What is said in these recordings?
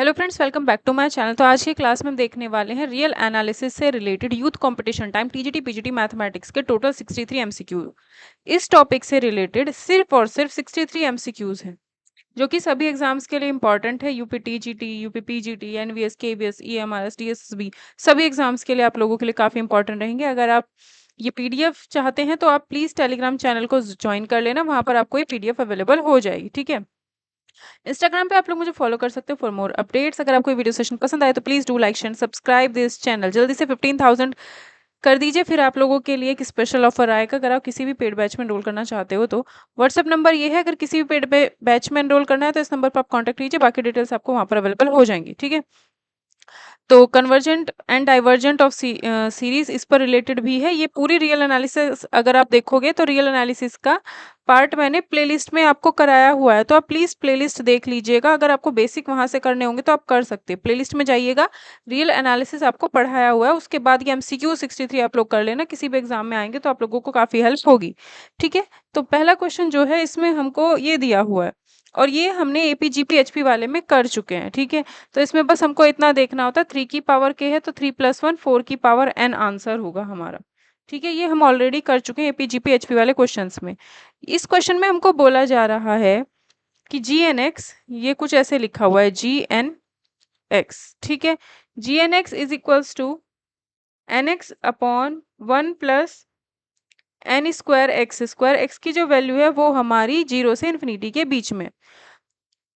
Hello friends, welcome back to my channel. तो आज की क्लास में हम देखने वाले हैं रियल एनालिसिस से related youth competition time TGT PGT mathematics के टोटल 63 एमसीक्यू। इस टॉपिक से रिलेटेड सिर्फ और सिर्फ 63 एमसीक्यूज हैं जो कि सभी एग्जाम्स के लिए इंपॉर्टेंट है। UP TGT, UP PGT, NVS, KVS, EMRS, DSSB, सभी एग्जाम्स के लिए आप लोगों के लिए काफ़ी इंपॉर्टेंट रहेंगे। अगर आप ये पीडीएफ चाहते हैं तो आप प्लीज़ टेलीग्राम चैनल को ज्वाइन कर लेना, वहाँ पर आपको ये पीडीएफ अवेलेबल हो जाएगी। ठीक है, इंस्टाग्राम पे आप लोग मुझे फॉलो कर सकते हो फॉर मोर अपडेट्स। अगर आपको वीडियो सेशन पसंद आए तो please do like share subscribe this channel. जल्दी से 15,000 कर दीजिए, फिर आप लोगों के लिए एक स्पेशल ऑफर आएगा। अगर आप किसी भी पेड बैच में एनरोल करना चाहते हो तो व्हाट्सअप नंबर ये है, अगर किसी भी पेड बैच में एनरोल करना है तो इस नंबर पर आप कॉन्टैक्ट कीजिए, बाकी डिटेल्स आपको वहाँ पर अवेलेबल हो जाएंगी। ठीक है, तो convergent and divergent of series इस पर रिलेटेड भी है। ये पूरी रियल एनालिसिस अगर आप देखोगे तो रियल एनालिसिस का पार्ट मैंने प्लेलिस्ट में आपको कराया हुआ है, तो आप प्लीज प्लेलिस्ट देख लीजिएगा। अगर आपको बेसिक वहां से करने होंगे तो आप कर सकते हैं, प्लेलिस्ट में जाइएगा, रियल एनालिसिस आपको पढ़ाया हुआ है। उसके बाद ये एमसीक्यू 63 आप लोग कर लेना, किसी भी एग्जाम में आएंगे तो आप लोगों को काफी हेल्प होगी। ठीक है, तो पहला क्वेश्चन जो है इसमें हमको ये दिया हुआ है और ये हमने एपीजीपी एचपी वाले में कर चुके हैं। ठीक है, तो इसमें बस हमको इतना देखना होता है, 3 की पावर के है तो 3 + 1 4 की पावर n आंसर होगा हमारा। ठीक है, ये हम ऑलरेडी कर चुके हैं एपीजीपी एचपी वाले क्वेश्चंस में। इस क्वेश्चन में हमको बोला जा रहा है कि जी एन एक्स, ये कुछ ऐसे लिखा हुआ है जी एन एक्स। ठीक है, G N X is equals to N x upon 1 + N square x square. X की जो वैल्यू है वो हमारी 0 से इन्फिनिटी के बीच में।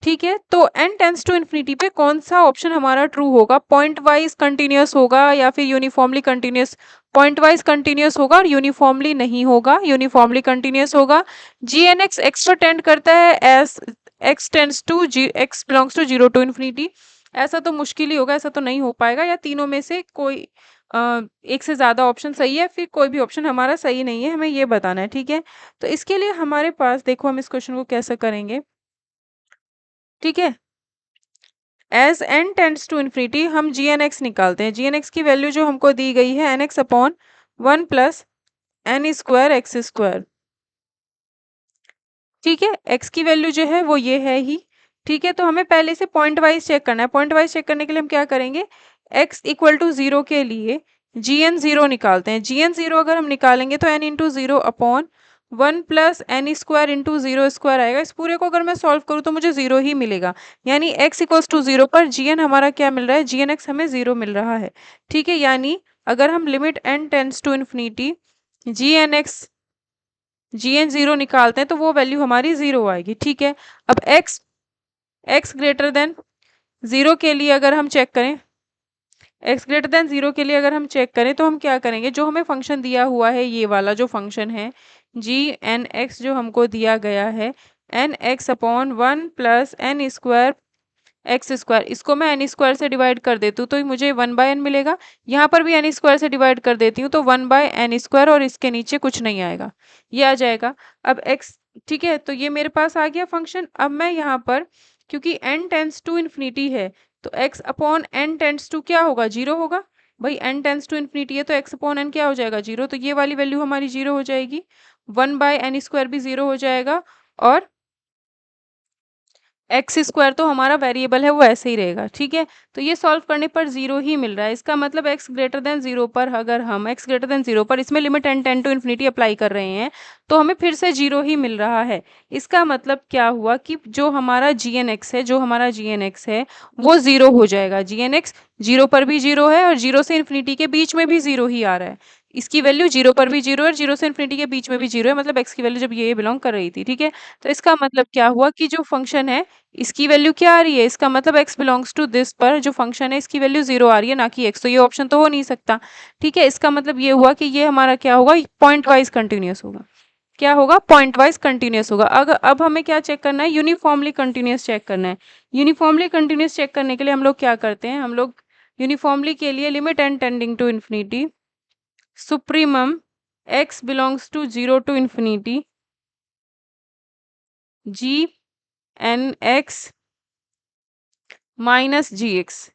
ठीक है, तो n टेंस टू इन्फिनिटी पे कौन सा ऑप्शन हमारा ट्रू होगा? पॉइंट वाइज कंटिन्यूअस होगा या फिर uniformly continuous? Point wise continuous होगा और यूनिफॉर्मली नहीं होगा, यूनिफॉर्मली कंटिन्यूअस होगा। जी एन एक्स एक्स पर टेंड करता है as x tends to g x belongs to 0 to infinity. ऐसा तो मुश्किल ही होगा, ऐसा तो नहीं हो पाएगा, या तीनों में से कोई एक से ज्यादा ऑप्शन सही है, फिर कोई भी ऑप्शन हमारा सही नहीं है, हमें ये बताना है। ठीक है, तो इसके लिए हमारे पास देखो हम इस क्वेश्चन को कैसे करेंगे। ठीक है, as n tends to infinity हम जी एन एक्स निकालते हैं। जी एन एक्स की वैल्यू जो हमको दी गई है n x upon 1 + N square x square. ठीक है, x की वैल्यू जो है वो ये है ही। ठीक है, तो हमें पहले से पॉइंट वाइज चेक करना है। पॉइंट वाइज चेक करने के लिए हम क्या करेंगे, x = 0 के लिए जी एन 0 निकालते हैं। जी एन 0 अगर हम निकालेंगे तो n × 0 upon 1 + N square into 0 square आएगा। इस पूरे को अगर मैं सॉल्व करूँ तो मुझे 0 ही मिलेगा, यानी x = 0 पर जी एन हमारा क्या मिल रहा है, जी एन एक्स हमें 0 मिल रहा है। ठीक है, यानी अगर हम limit n tends to infinity g n 0 निकालते हैं तो वो वैल्यू हमारी 0 आएगी। ठीक है, अब x ग्रेटर देन 0 के लिए अगर हम चेक करें, x ग्रेटर देन 0 के लिए अगर हम चेक करें तो हम क्या करेंगे, जो हमें फंक्शन दिया हुआ है ये वाला जो फंक्शन है जी एन एक्स जो हमको दिया गया है n x upon 1 + N square x square, इसको मैं एन स्क्वायर से डिवाइड कर देती हूँ तो मुझे 1/n मिलेगा। यहाँ पर भी एन स्क्वायर से डिवाइड कर देती हूँ तो 1/n स्क्वायर, और इसके नीचे कुछ नहीं आएगा, ये आ जाएगा। अब x, ठीक है, तो ये मेरे पास आ गया फंक्शन। अब मैं यहाँ पर क्योंकि n टेंस टू इन्फिनिटी है तो x upon n tends to क्या होगा, 0 होगा। भाई n टेंस टू इन्फिनिटी है तो x अपॉन n क्या हो जाएगा, 0, तो ये वाली वैल्यू हमारी 0 हो जाएगी। 1/n स्क्वायर भी 0 हो जाएगा और एक्स स्क्वायर तो हमारा वेरिएबल है वो ऐसे ही रहेगा। ठीक है, तो ये सॉल्व करने पर 0 ही मिल रहा है। इसका मतलब x ग्रेटर देन 0 पर अगर हम x ग्रेटर देन 0 पर इसमें limit n tend to infinity apply कर रहे हैं तो हमें फिर से 0 ही मिल रहा है। इसका मतलब क्या हुआ कि जो हमारा gn(x) है, जो हमारा gn(x) है वो 0 हो जाएगा। gn(x) 0 पर भी 0 है और 0 से इन्फिनिटी के बीच में भी 0 ही आ रहा है। इसकी वैल्यू 0 पर भी 0 है और 0 से इन्फिनिटी के बीच में भी 0 है, मतलब x की वैल्यू जब ये बिलोंग कर रही थी। ठीक है, तो इसका मतलब क्या हुआ कि जो फंक्शन है इसकी वैल्यू क्या आ रही है, इसका मतलब x बिलोंग्स टू दिस पर जो फंक्शन है इसकी वैल्यू 0 आ रही है, ना कि x, तो ये ऑप्शन तो हो नहीं सकता। ठीक है, इसका मतलब ये हुआ कि ये हमारा क्या होगा, पॉइंट वाइज कंटिन्यूअस होगा। क्या होगा, पॉइंट वाइज कंटिन्यूअस होगा। अगर अब हमें क्या चेक करना है, यूनिफॉर्मली कंटिन्यूअस चेक करना है। यूनिफॉर्मली कंटिन्यूअस चेक करने के लिए हम लोग क्या करते हैं, हम लोग यूनिफॉर्मली के लिए limit n tending to infinity supremum x belongs to 0 to infinity g N x minus g x,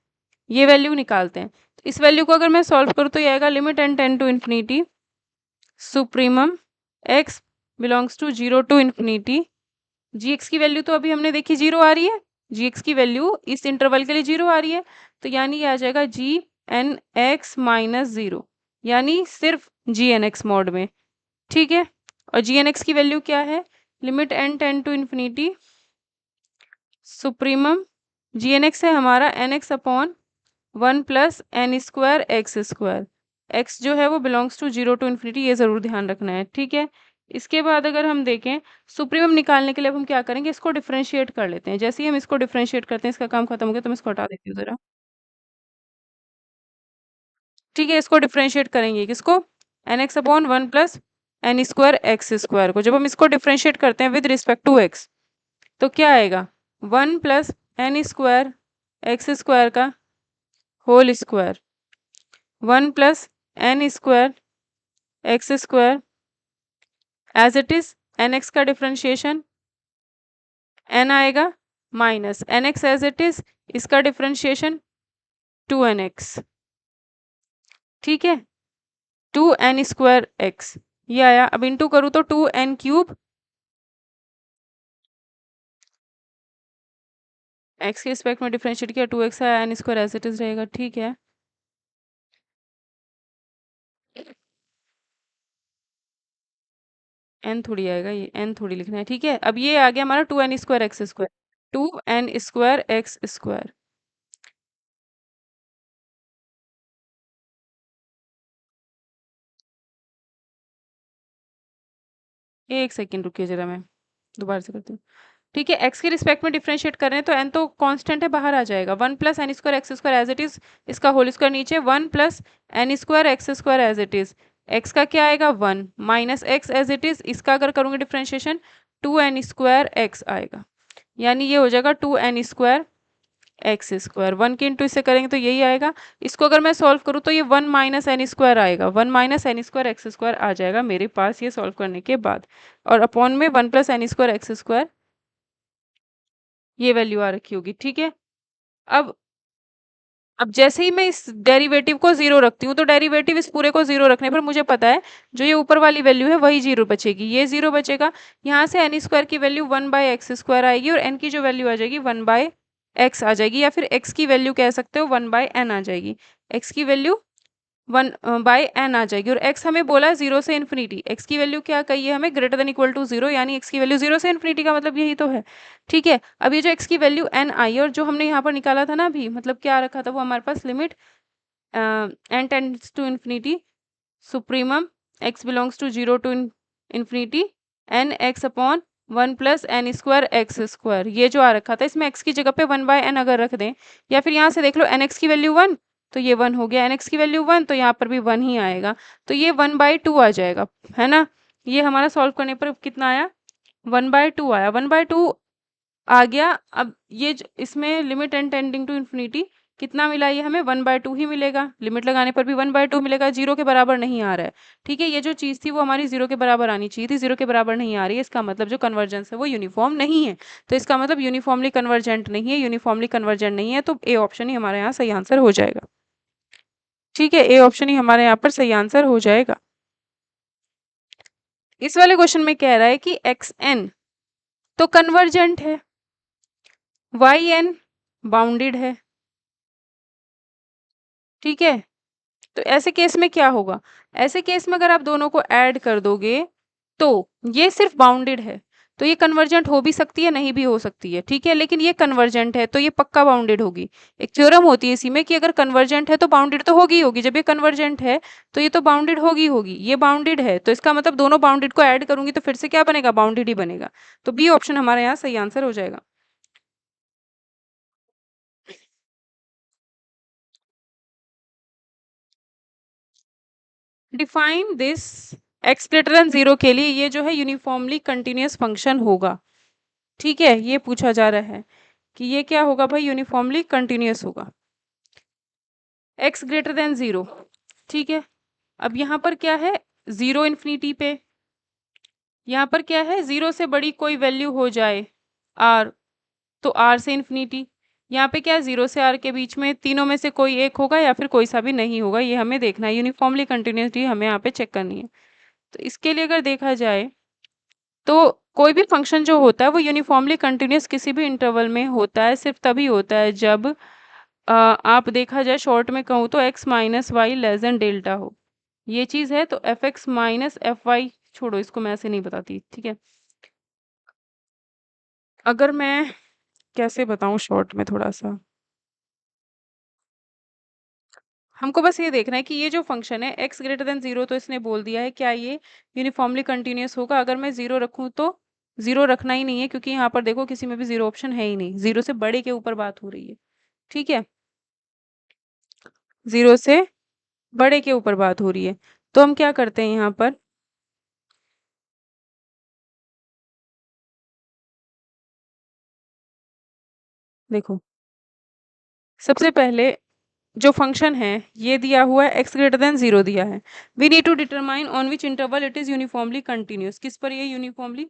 ये वैल्यू निकालते हैं। तो इस वैल्यू को अगर मैं सॉल्व करूँ तो ये आएगा limit n tend to infinity supremum x belongs to 0 to infinity g x की वैल्यू तो अभी हमने देखी 0 आ रही है, जी एक्स की वैल्यू इस इंटरवल के लिए 0 आ रही है, तो यानी ये आ जाएगा जी एन एक्स माइनस 0, यानी सिर्फ जी एन एक्स मॉड में। ठीक है, और जी एन एक्स की वैल्यू क्या है, limit n tend to infinity supremum g N x है हमारा n x upon 1 plus n square x square. X जो है वो बिलोंग्स टू 0 टू इन्फिनिटी, ये ज़रूर ध्यान रखना है। ठीक है, इसके बाद अगर हम देखें सुप्रीमम निकालने के लिए अब हम क्या करेंगे, इसको डिफरेंशिएट कर लेते हैं। जैसे ही हम इसको डिफरेंशिएट करते हैं इसका काम खत्म हो गया, तो मैं इसको हटा देती हूँ ज़रा। ठीक है, इसको डिफरेंशिएट करेंगे किसको, n x upon 1 plus n square x square को। जब हम इसको डिफरेंशिएट करते हैं विद रिस्पेक्ट टू एक्स, तो क्या आएगा, 1 plus n square x square का whole square, 1 plus n square x square as it is, n x का डिफरेंशिएशन एन आएगा minus n x as it is, इसका डिफरेंशिएशन 2nx। ठीक है, 2n² x ये आया। अब इंटू करूँ तो 2n³ x के रिस्पेक्ट में डिफरेंशिएट किया, 2x आया, n² एज इट इज रहेगा। ठीक है, n थोड़ी आएगा, ये n थोड़ी लिखना है। ठीक है, अब ये आ गया हमारा 2n² x square, 2n² x square. एक सेकेंड रुकिए जरा, मैं दोबारा से करती हूँ। ठीक है, x के रिस्पेक्ट में डिफरेंशिएट कर रहे हैं तो n तो कांस्टेंट है, बाहर आ जाएगा। 1 plus n² x square as it is, इसका होल स्क्वायर नीचे, 1 plus n² x square as it is, x का क्या आएगा 1 minus x as it is, इसका अगर करूँगी डिफरेंशिएशन 2n² x आएगा, यानी ये हो जाएगा 2n² एक्स स्क्वायर। 1 के इंटू इससे करेंगे तो यही आएगा। इसको अगर मैं सॉल्व करूँ तो ये 1 माइनस n² आएगा, 1 माइनस n² एक्स स्क्वायर आ जाएगा मेरे पास ये सॉल्व करने के बाद, और अपॉन में 1 प्लस n² एक्स स्क्वायर ये वैल्यू आ रखी होगी। ठीक है, अब जैसे ही मैं इस डेरिवेटिव को 0 रखती हूँ, तो डेरिवेटिव इस पूरे को 0 रखने पर मुझे पता है जो ये ऊपर वाली वैल्यू है वही 0 बचेगी, ये 0 बचेगा। यहाँ से n² की वैल्यू 1/x² आएगी और n की जो वैल्यू आ जाएगी 1/x आ जाएगी, या फिर x की वैल्यू कह सकते हो 1/n आ जाएगी। x की वैल्यू 1/n आ जाएगी, और x हमें बोला है 0 से इन्फिनिटी, x की वैल्यू क्या कही है हमें, ग्रेटर देन इक्वल टू 0, यानी x की वैल्यू 0 से इन्फिनिटी का मतलब यही तो है। ठीक है, अब ये जो x की वैल्यू n आई और जो हमने यहाँ पर निकाला था ना अभी, मतलब क्या रखा था वो हमारे पास, limit n tends to infinity supremum x belongs to 0 to infinity n x upon 1 plus n² x square, ये जो आ रखा था, इसमें x की जगह पे 1/n अगर रख दें, या फिर यहाँ से देख लो nx की वैल्यू 1 तो ये 1 हो गया, nx की वैल्यू 1 तो यहाँ पर भी 1 ही आएगा, तो ये 1/2 आ जाएगा, है ना। ये हमारा सॉल्व करने पर कितना आया, 1/2 आया, 1/2 आ गया। अब ये इसमें limit n tending to infinity कितना मिला, ये हमें 1/2 ही मिलेगा, लिमिट लगाने पर भी 1/2 मिलेगा, 0 के बराबर नहीं आ रहा है। ठीक है, ये जो चीज़ थी वो हमारी 0 के बराबर आनी चाहिए थी, 0 के बराबर नहीं आ रही है, इसका मतलब जो कन्वर्जेंस है वो यूनिफॉर्म नहीं है, तो इसका मतलब यूनिफॉर्मली कन्वर्जेंट नहीं है, यूनिफॉर्मली कन्वर्जेंट नहीं है, तो ए ऑप्शन ही हमारे यहाँ सही आंसर हो जाएगा। ठीक है, ए ऑप्शन ही हमारे यहाँ पर सही आंसर हो जाएगा। इस वाले क्वेश्चन में कह रहा है कि एक्स एन तो कन्वर्जेंट है, वाई एन बाउंडेड है। ठीक है, तो ऐसे केस में क्या होगा, ऐसे केस में अगर आप दोनों को ऐड कर दोगे तो ये सिर्फ बाउंडेड है, तो ये कन्वर्जेंट हो भी सकती है नहीं भी हो सकती है। ठीक है, लेकिन ये कन्वर्जेंट है तो ये पक्का बाउंडेड होगी। एक थ्योरम होती है इसी में कि अगर कन्वर्जेंट है तो बाउंडेड तो होगी ही होगी, जब ये कन्वर्जेंट है तो ये तो बाउंडेड होगी होगी, ये बाउंडेड है तो इसका मतलब दोनों बाउंडेड को ऐड करूंगी तो फिर से क्या बनेगा, बाउंडेड ही बनेगा, तो बी ऑप्शन हमारे यहाँ सही आंसर हो जाएगा। Define this, x greater than 0 के लिए ये जो है यूनिफॉर्मली कंटिन्यूअस फंक्शन होगा। ठीक है, ये पूछा जा रहा है कि ये क्या होगा भाई, यूनिफॉर्मली कंटिन्यूअस होगा एक्स ग्रेटर देन 0। ठीक है, अब यहाँ पर क्या है, 0 इन्फिनिटी पे, यहाँ पर क्या है 0 से बड़ी कोई वैल्यू हो जाए आर, तो आर से इन्फिनिटी, यहाँ पे क्या है 0 से आर के बीच में तीनों में से कोई एक होगा या फिर कोई सा भी नहीं होगा, ये हमें देखना है, यूनिफॉर्मली कंटिन्यूअसली हमें यहाँ पे चेक करनी है। तो इसके लिए अगर देखा जाए तो कोई भी फंक्शन जो होता है वो यूनिफॉर्मली कंटिन्यूअस किसी भी इंटरवल में होता है, सिर्फ तभी होता है जब आप देखा जाए शॉर्ट में कहूँ तो x minus y less than delta हो। ये चीज़ है, तो f x minus f y, छोड़ो इसको, मैं ऐसे नहीं बताती, ठीक है। अगर मैं कैसे बताऊं शॉर्ट में थोड़ा सा, हमको बस ये देखना है कि ये जो फंक्शन है x ग्रेटर देन 0, तो इसने बोल दिया है क्या ये यूनिफॉर्मली कंटिन्यूअस होगा। अगर मैं 0 रखूं तो 0 रखना ही नहीं है, क्योंकि यहाँ पर देखो किसी में भी 0 ऑप्शन है ही नहीं, 0 से बड़े के ऊपर बात हो रही है, ठीक है, 0 से बड़े के ऊपर बात हो रही है। तो हम क्या करते हैं यहाँ पर, देखो सबसे पहले जो फंक्शन है ये दिया हुआ है x ग्रेटर देन 0 दिया है। We need to determine on which interval it is uniformly continuous, किस पर ये यूनिफॉर्मली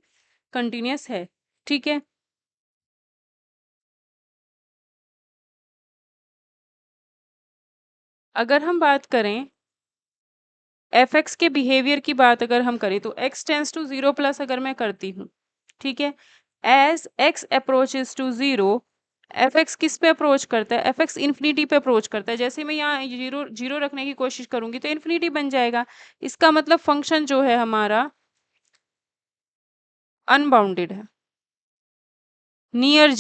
कंटिन्यूअस है, ठीक है। अगर हम बात करें एफ एक्स के बिहेवियर की बात अगर हम करें तो x टेंस टू 0 प्लस अगर मैं करती हूँ, ठीक है, as x approaches to 0, f x किस पे अप्रोच करता है, एफ एक्स इन्फिनिटी पे अप्रोच करता है। जैसे मैं यहाँ जीरो जीरो रखने की कोशिश करूंगी तो इन्फिनिटी बन जाएगा। इसका मतलब फंक्शन जो है हमारा अनबाउंडेड है। नियर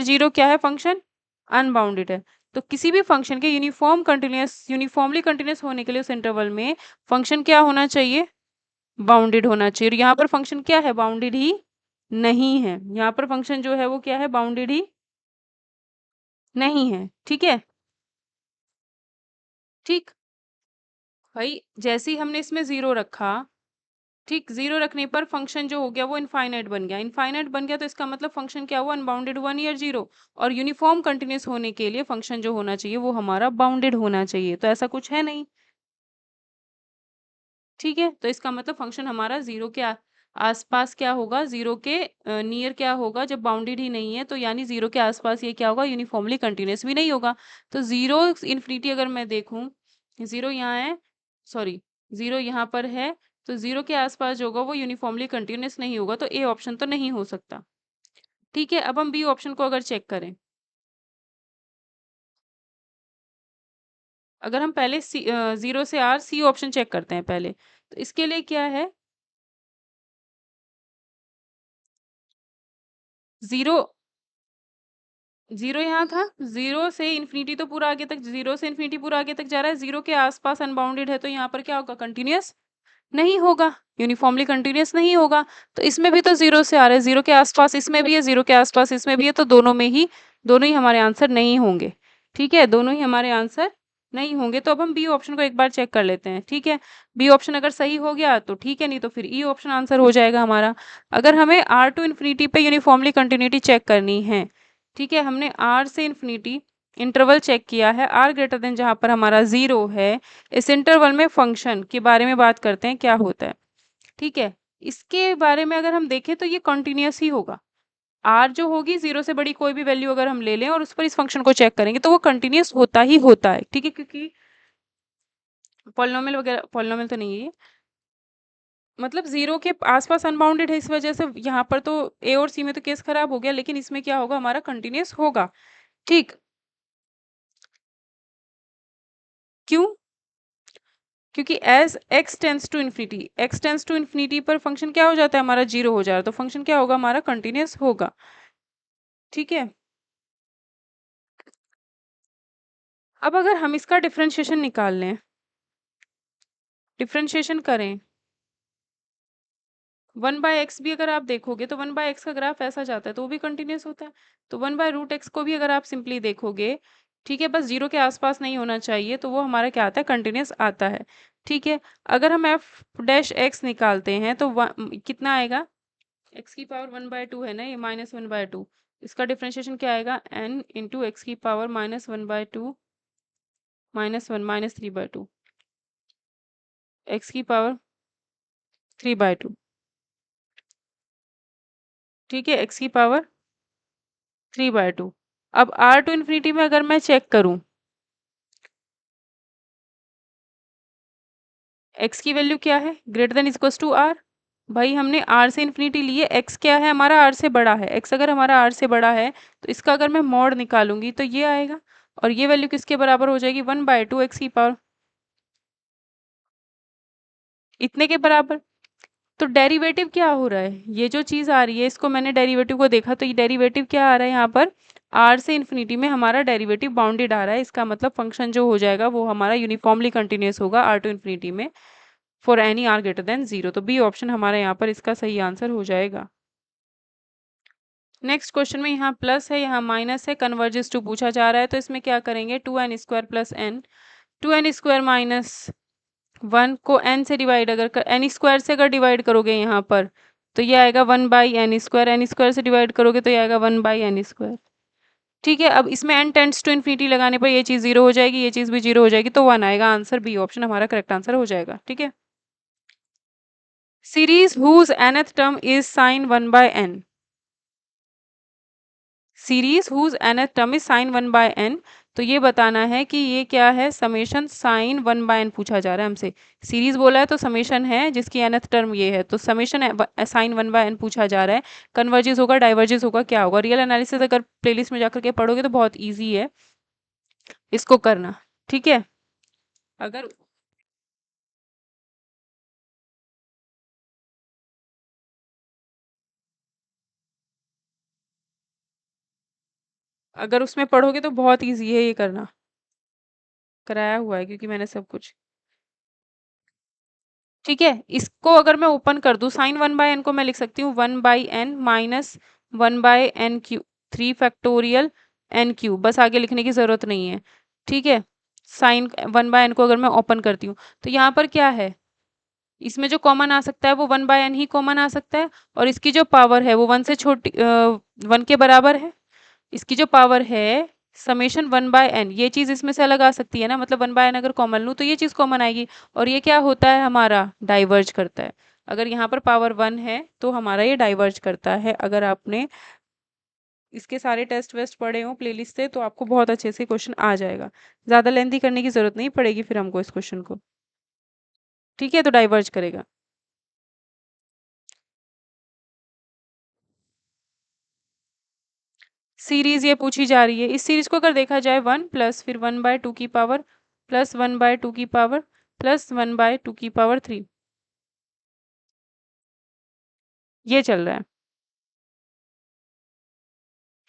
जीरो क्या है फंक्शन, अनबाउंडेड है। तो किसी भी फंक्शन के यूनिफॉर्मली कंटिन्यूअस होने के लिए उस इंटरवल में फंक्शन क्या होना चाहिए, बाउंडेड होना चाहिए। और यहाँ पर फंक्शन क्या है, बाउंडेड ही नहीं है। यहाँ पर फंक्शन जो है वो क्या है, बाउंडेड ही नहीं है, ठीक है। ठीक भाई, जैसे ही हमने इसमें 0 रखा, ठीक, 0 रखने पर फंक्शन जो हो गया वो इनफाइनाइट बन गया। इनफाइनाइट बन गया तो इसका मतलब फंक्शन क्या हुआ, अनबाउंडेड हुआ, नियर 0। और यूनिफॉर्म कंटिन्यूअस होने के लिए फंक्शन जो होना चाहिए वो हमारा बाउंडेड होना चाहिए, तो ऐसा कुछ है नहीं, ठीक है। तो इसका मतलब फंक्शन हमारा 0 के आसपास क्या होगा, 0 के नियर क्या होगा, जब बाउंडेड ही नहीं है तो यानी 0 के आसपास ये क्या होगा, यूनिफॉर्मली कंटिन्यूअस भी नहीं होगा। तो 0 इन्फिनिटी अगर मैं देखूं, 0 यहाँ है, सॉरी 0 यहाँ पर है, तो 0 के आसपास जो होगा वो यूनिफॉर्मली कंटिन्यूअस नहीं होगा, तो ए ऑप्शन तो नहीं हो सकता, ठीक है। अब हम बी ऑप्शन को अगर चेक करें, अगर हम पहले 0 से आर सी ऑप्शन चेक करते हैं पहले, तो इसके लिए क्या है, 0 0 यहाँ था, 0 से इन्फिनिटी तो पूरा आगे तक, 0 से इन्फिनिटी पूरा आगे तक जा रहा है, 0 के आसपास अनबाउंडेड है, तो यहाँ पर क्या होगा, कंटिन्यूअस नहीं होगा, यूनिफॉर्मली कंटिन्यूअस नहीं होगा। तो इसमें भी तो 0 से आ रहा है, 0 के आसपास इसमें भी है, 0 के आसपास इसमें भी है, तो दोनों ही हमारे आंसर नहीं होंगे, ठीक है, दोनों ही हमारे आंसर नहीं होंगे। तो अब हम बी ऑप्शन को एक बार चेक कर लेते हैं, ठीक है। बी ऑप्शन अगर सही हो गया तो ठीक है, नहीं तो फिर ई ऑप्शन आंसर हो जाएगा हमारा। अगर हमें आर टू इन्फिनिटी पे यूनिफॉर्मली कंटिन्यूटी चेक करनी है, ठीक है, हमने आर से इन्फिनिटी इंटरवल चेक किया है, आर ग्रेटर देन जहाँ पर हमारा 0 है, इस इंटरवल में फंक्शन के बारे में बात करते हैं क्या होता है, ठीक है। इसके बारे में अगर हम देखें तो ये कंटिन्यूअस ही होगा। आर जो होगी 0 से बड़ी कोई भी वैल्यू अगर हम ले लें और उस पर इस फंक्शन को चेक करेंगे तो वो कंटिन्यूअस होता ही होता है, ठीक है, क्योंकि पॉलिनोमियल वगैरह, पॉलिनोमियल तो नहीं है ये, मतलब 0 के आसपास अनबाउंडेड है, इस वजह से यहाँ पर तो ए और सी में तो केस खराब हो गया, लेकिन इसमें क्या होगा, हमारा कंटिन्यूअस होगा, ठीक। क्यों, क्योंकि as x tends to infinity पर फंक्शन क्या हो जाता है, हमारा 0 हो जा रहा है, तो फंक्शन क्या होगा, हमारा कंटिन्यूअस होगा, ठीक है। अब अगर हम इसका डिफरेंशिएशन निकाल लें, डिफरेंशिएशन करें, 1/x भी अगर आप देखोगे तो 1/x का ग्राफ ऐसा जाता है तो वो भी कंटिन्यूअस होता है। तो 1/√x को भी अगर आप सिंपली देखोगे, ठीक है, बस 0 के आसपास नहीं होना चाहिए, तो वो हमारा क्या आता है, कंटिन्यूअस आता है, ठीक है। अगर हम f डैश x निकालते हैं तो कितना आएगा, x की पावर 1/2 है ना, ये -1/2, इसका डिफरेंशिएशन क्या आएगा, n इंटू एक्स की पावर -1/2 -1 -3/2, एक्स की पावर 3/2, ठीक है, एक्स की पावर 3/2। अब r टू इन्फिनिटी में अगर मैं चेक करूं, x की वैल्यू क्या है, greater than equals to r, भाई हमने आर से इन्फिनिटी लिए, एक्स क्या है हमारा, आर से बड़ा है, एक्स अगर हमारा आर से बड़ा है तो इसका अगर मैं मॉड निकालूंगी तो ये आएगा, और ये वैल्यू किसके बराबर हो जाएगी, 1/2 एक्स की पावर, इतने के बराबर। तो डेरिवेटिव क्या हो रहा है, ये जो चीज़ आ रही है इसको मैंने डेरिवेटिव को देखा तो ये डेरिवेटिव क्या आ रहा है यहाँ पर, आर से इन्फिनिटी में हमारा डेरिवेटिव बाउंडेड आ रहा है, इसका मतलब फंक्शन जो हो जाएगा वो हमारा यूनिफॉर्मली कंटिन्यूस होगा आर टू इन्फिनिटी में, for any r greater than 0। तो बी ऑप्शन हमारा यहाँ पर इसका सही आंसर हो जाएगा। नेक्स्ट क्वेश्चन में यहाँ प्लस है यहाँ माइनस है, कन्वर्जेस टू पूछा जा रहा है, तो इसमें क्या करेंगे, 2n² plus N, 2n² minus 1 को n से डिवाइड अगर n² से अगर डिवाइड करोगे यहाँ पर तो ये आएगा 1/n², n² से डिवाइड करोगे तो ये आएगा 1/n²। ठीक है, अब इसमें n टेंड्स टू इन्फिनिटी लगाने पर ये चीज़ 0 हो जाएगी, ये चीज़ भी 0 हो जाएगी, तो 1 आएगा, आंसर बी ऑप्शन हमारा करेक्ट आंसर हो जाएगा। ठीक है, series whose nth term is sine 1/n, series whose nth term is sine 1/n, तो ये बताना है कि ये क्या है, समेशन साइन 1/n पूछा जा रहा है हमसे, सीरीज बोला है तो समेशन है जिसकी nth टर्म ये है, तो समेशन साइन 1/n पूछा जा रहा है, कन्वर्जेस होगा डाइवर्जेस होगा क्या होगा, रियल एनालिसिस अगर प्लेलिस्ट में जाकर के पढ़ोगे तो बहुत ईजी है इसको करना। ठीक है, अगर अगर उसमें पढ़ोगे तो बहुत ईजी है ये करना, कराया हुआ है क्योंकि मैंने सब कुछ। ठीक है, इसको अगर मैं ओपन कर दूं, साइन 1/n को मैं लिख सकती हूँ 1/n minus 1/n³ 3 factorial n³, बस आगे लिखने की ज़रूरत नहीं है। ठीक है, साइन 1/n को अगर मैं ओपन करती हूँ तो यहाँ पर क्या है, इसमें जो कॉमन आ सकता है वो 1/n ही कॉमन आ सकता है, और इसकी जो पावर है वो 1 से छोटी 1 के बराबर है, इसकी जो पावर है समेशन 1/n, ये चीज़ इसमें से अलग आ सकती है ना, मतलब 1/n अगर कॉमन लूँ तो ये चीज़ कॉमन आएगी, और ये क्या होता है हमारा डाइवर्ज करता है, अगर यहाँ पर पावर 1 है तो हमारा ये डाइवर्ज करता है। अगर आपने इसके सारे टेस्ट वेस्ट पढ़े हो प्लेलिस्ट से तो आपको बहुत अच्छे से क्वेश्चन आ जाएगा, ज़्यादा लेंथी करने की ज़रूरत नहीं पड़ेगी फिर हमको इस क्वेश्चन को। ठीक है, तो डाइवर्ज करेगा। सीरीज ये पूछी जा रही है, इस सीरीज को अगर देखा जाए 1 प्लस फिर 1/2 प्लस 1/2 प्लस 1/2 ये चल रहा है।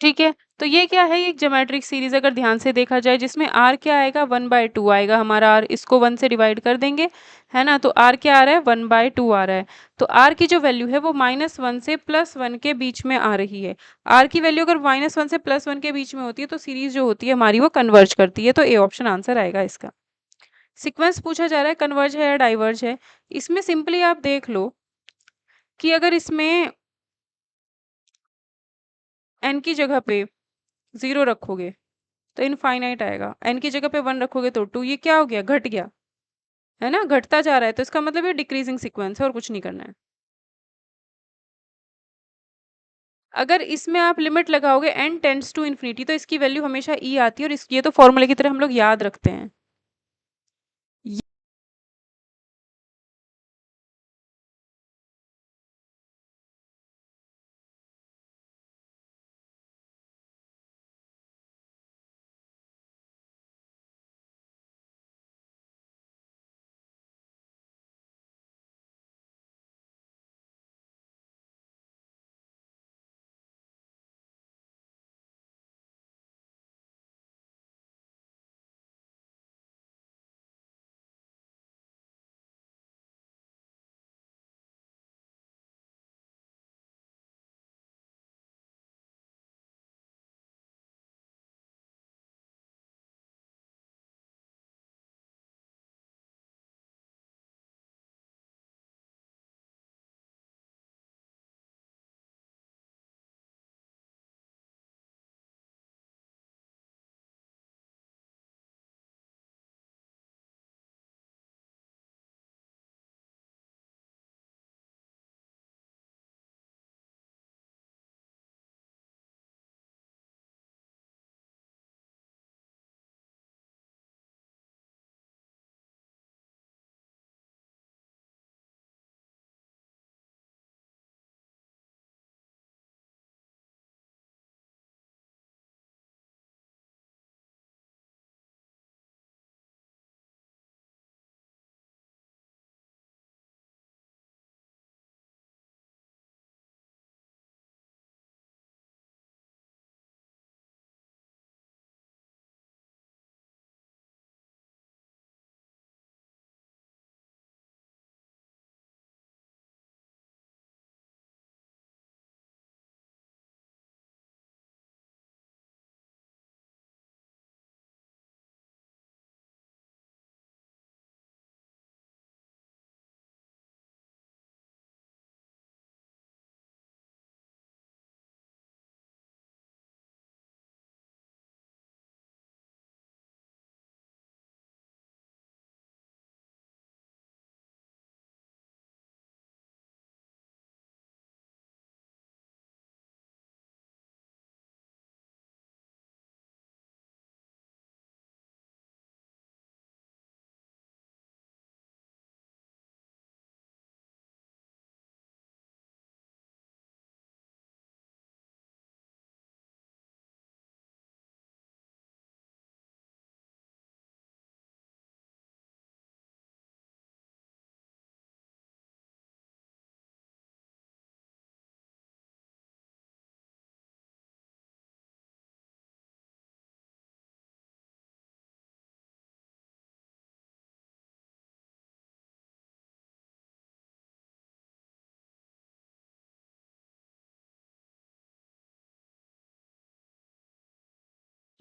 ठीक है, तो ये क्या है, ये एक ज्योमेट्रिक सीरीज अगर ध्यान से देखा जाए जिसमें r क्या आएगा, 1/2 आएगा हमारा, r इसको 1 से डिवाइड कर देंगे, है ना, तो r क्या आ रहा है, 1/2 आ रहा है, तो r की जो वैल्यू है वो -1 से +1 के बीच में आ रही है, r की वैल्यू अगर -1 से +1 के बीच में होती है तो सीरीज जो होती है हमारी वो कन्वर्ज करती है, तो ए ऑप्शन आंसर आएगा इसका। सीक्वेंस पूछा जा रहा है कन्वर्ज है या डाइवर्ज है, इसमें सिंपली आप देख लो कि अगर इसमें n की जगह पे 0 रखोगे तो इनफाइनाइट आएगा, n की जगह पे 1 रखोगे तो 2, ये क्या हो गया, घट गया, है ना, घटता जा रहा है, तो इसका मतलब ये डिक्रीजिंग सीक्वेंस है और कुछ नहीं करना है। अगर इसमें आप लिमिट लगाओगे n टेंड्स टू इन्फिनिटी तो इसकी वैल्यू हमेशा e आती है, और ये तो फॉर्मूले की तरह हम लोग याद रखते हैं।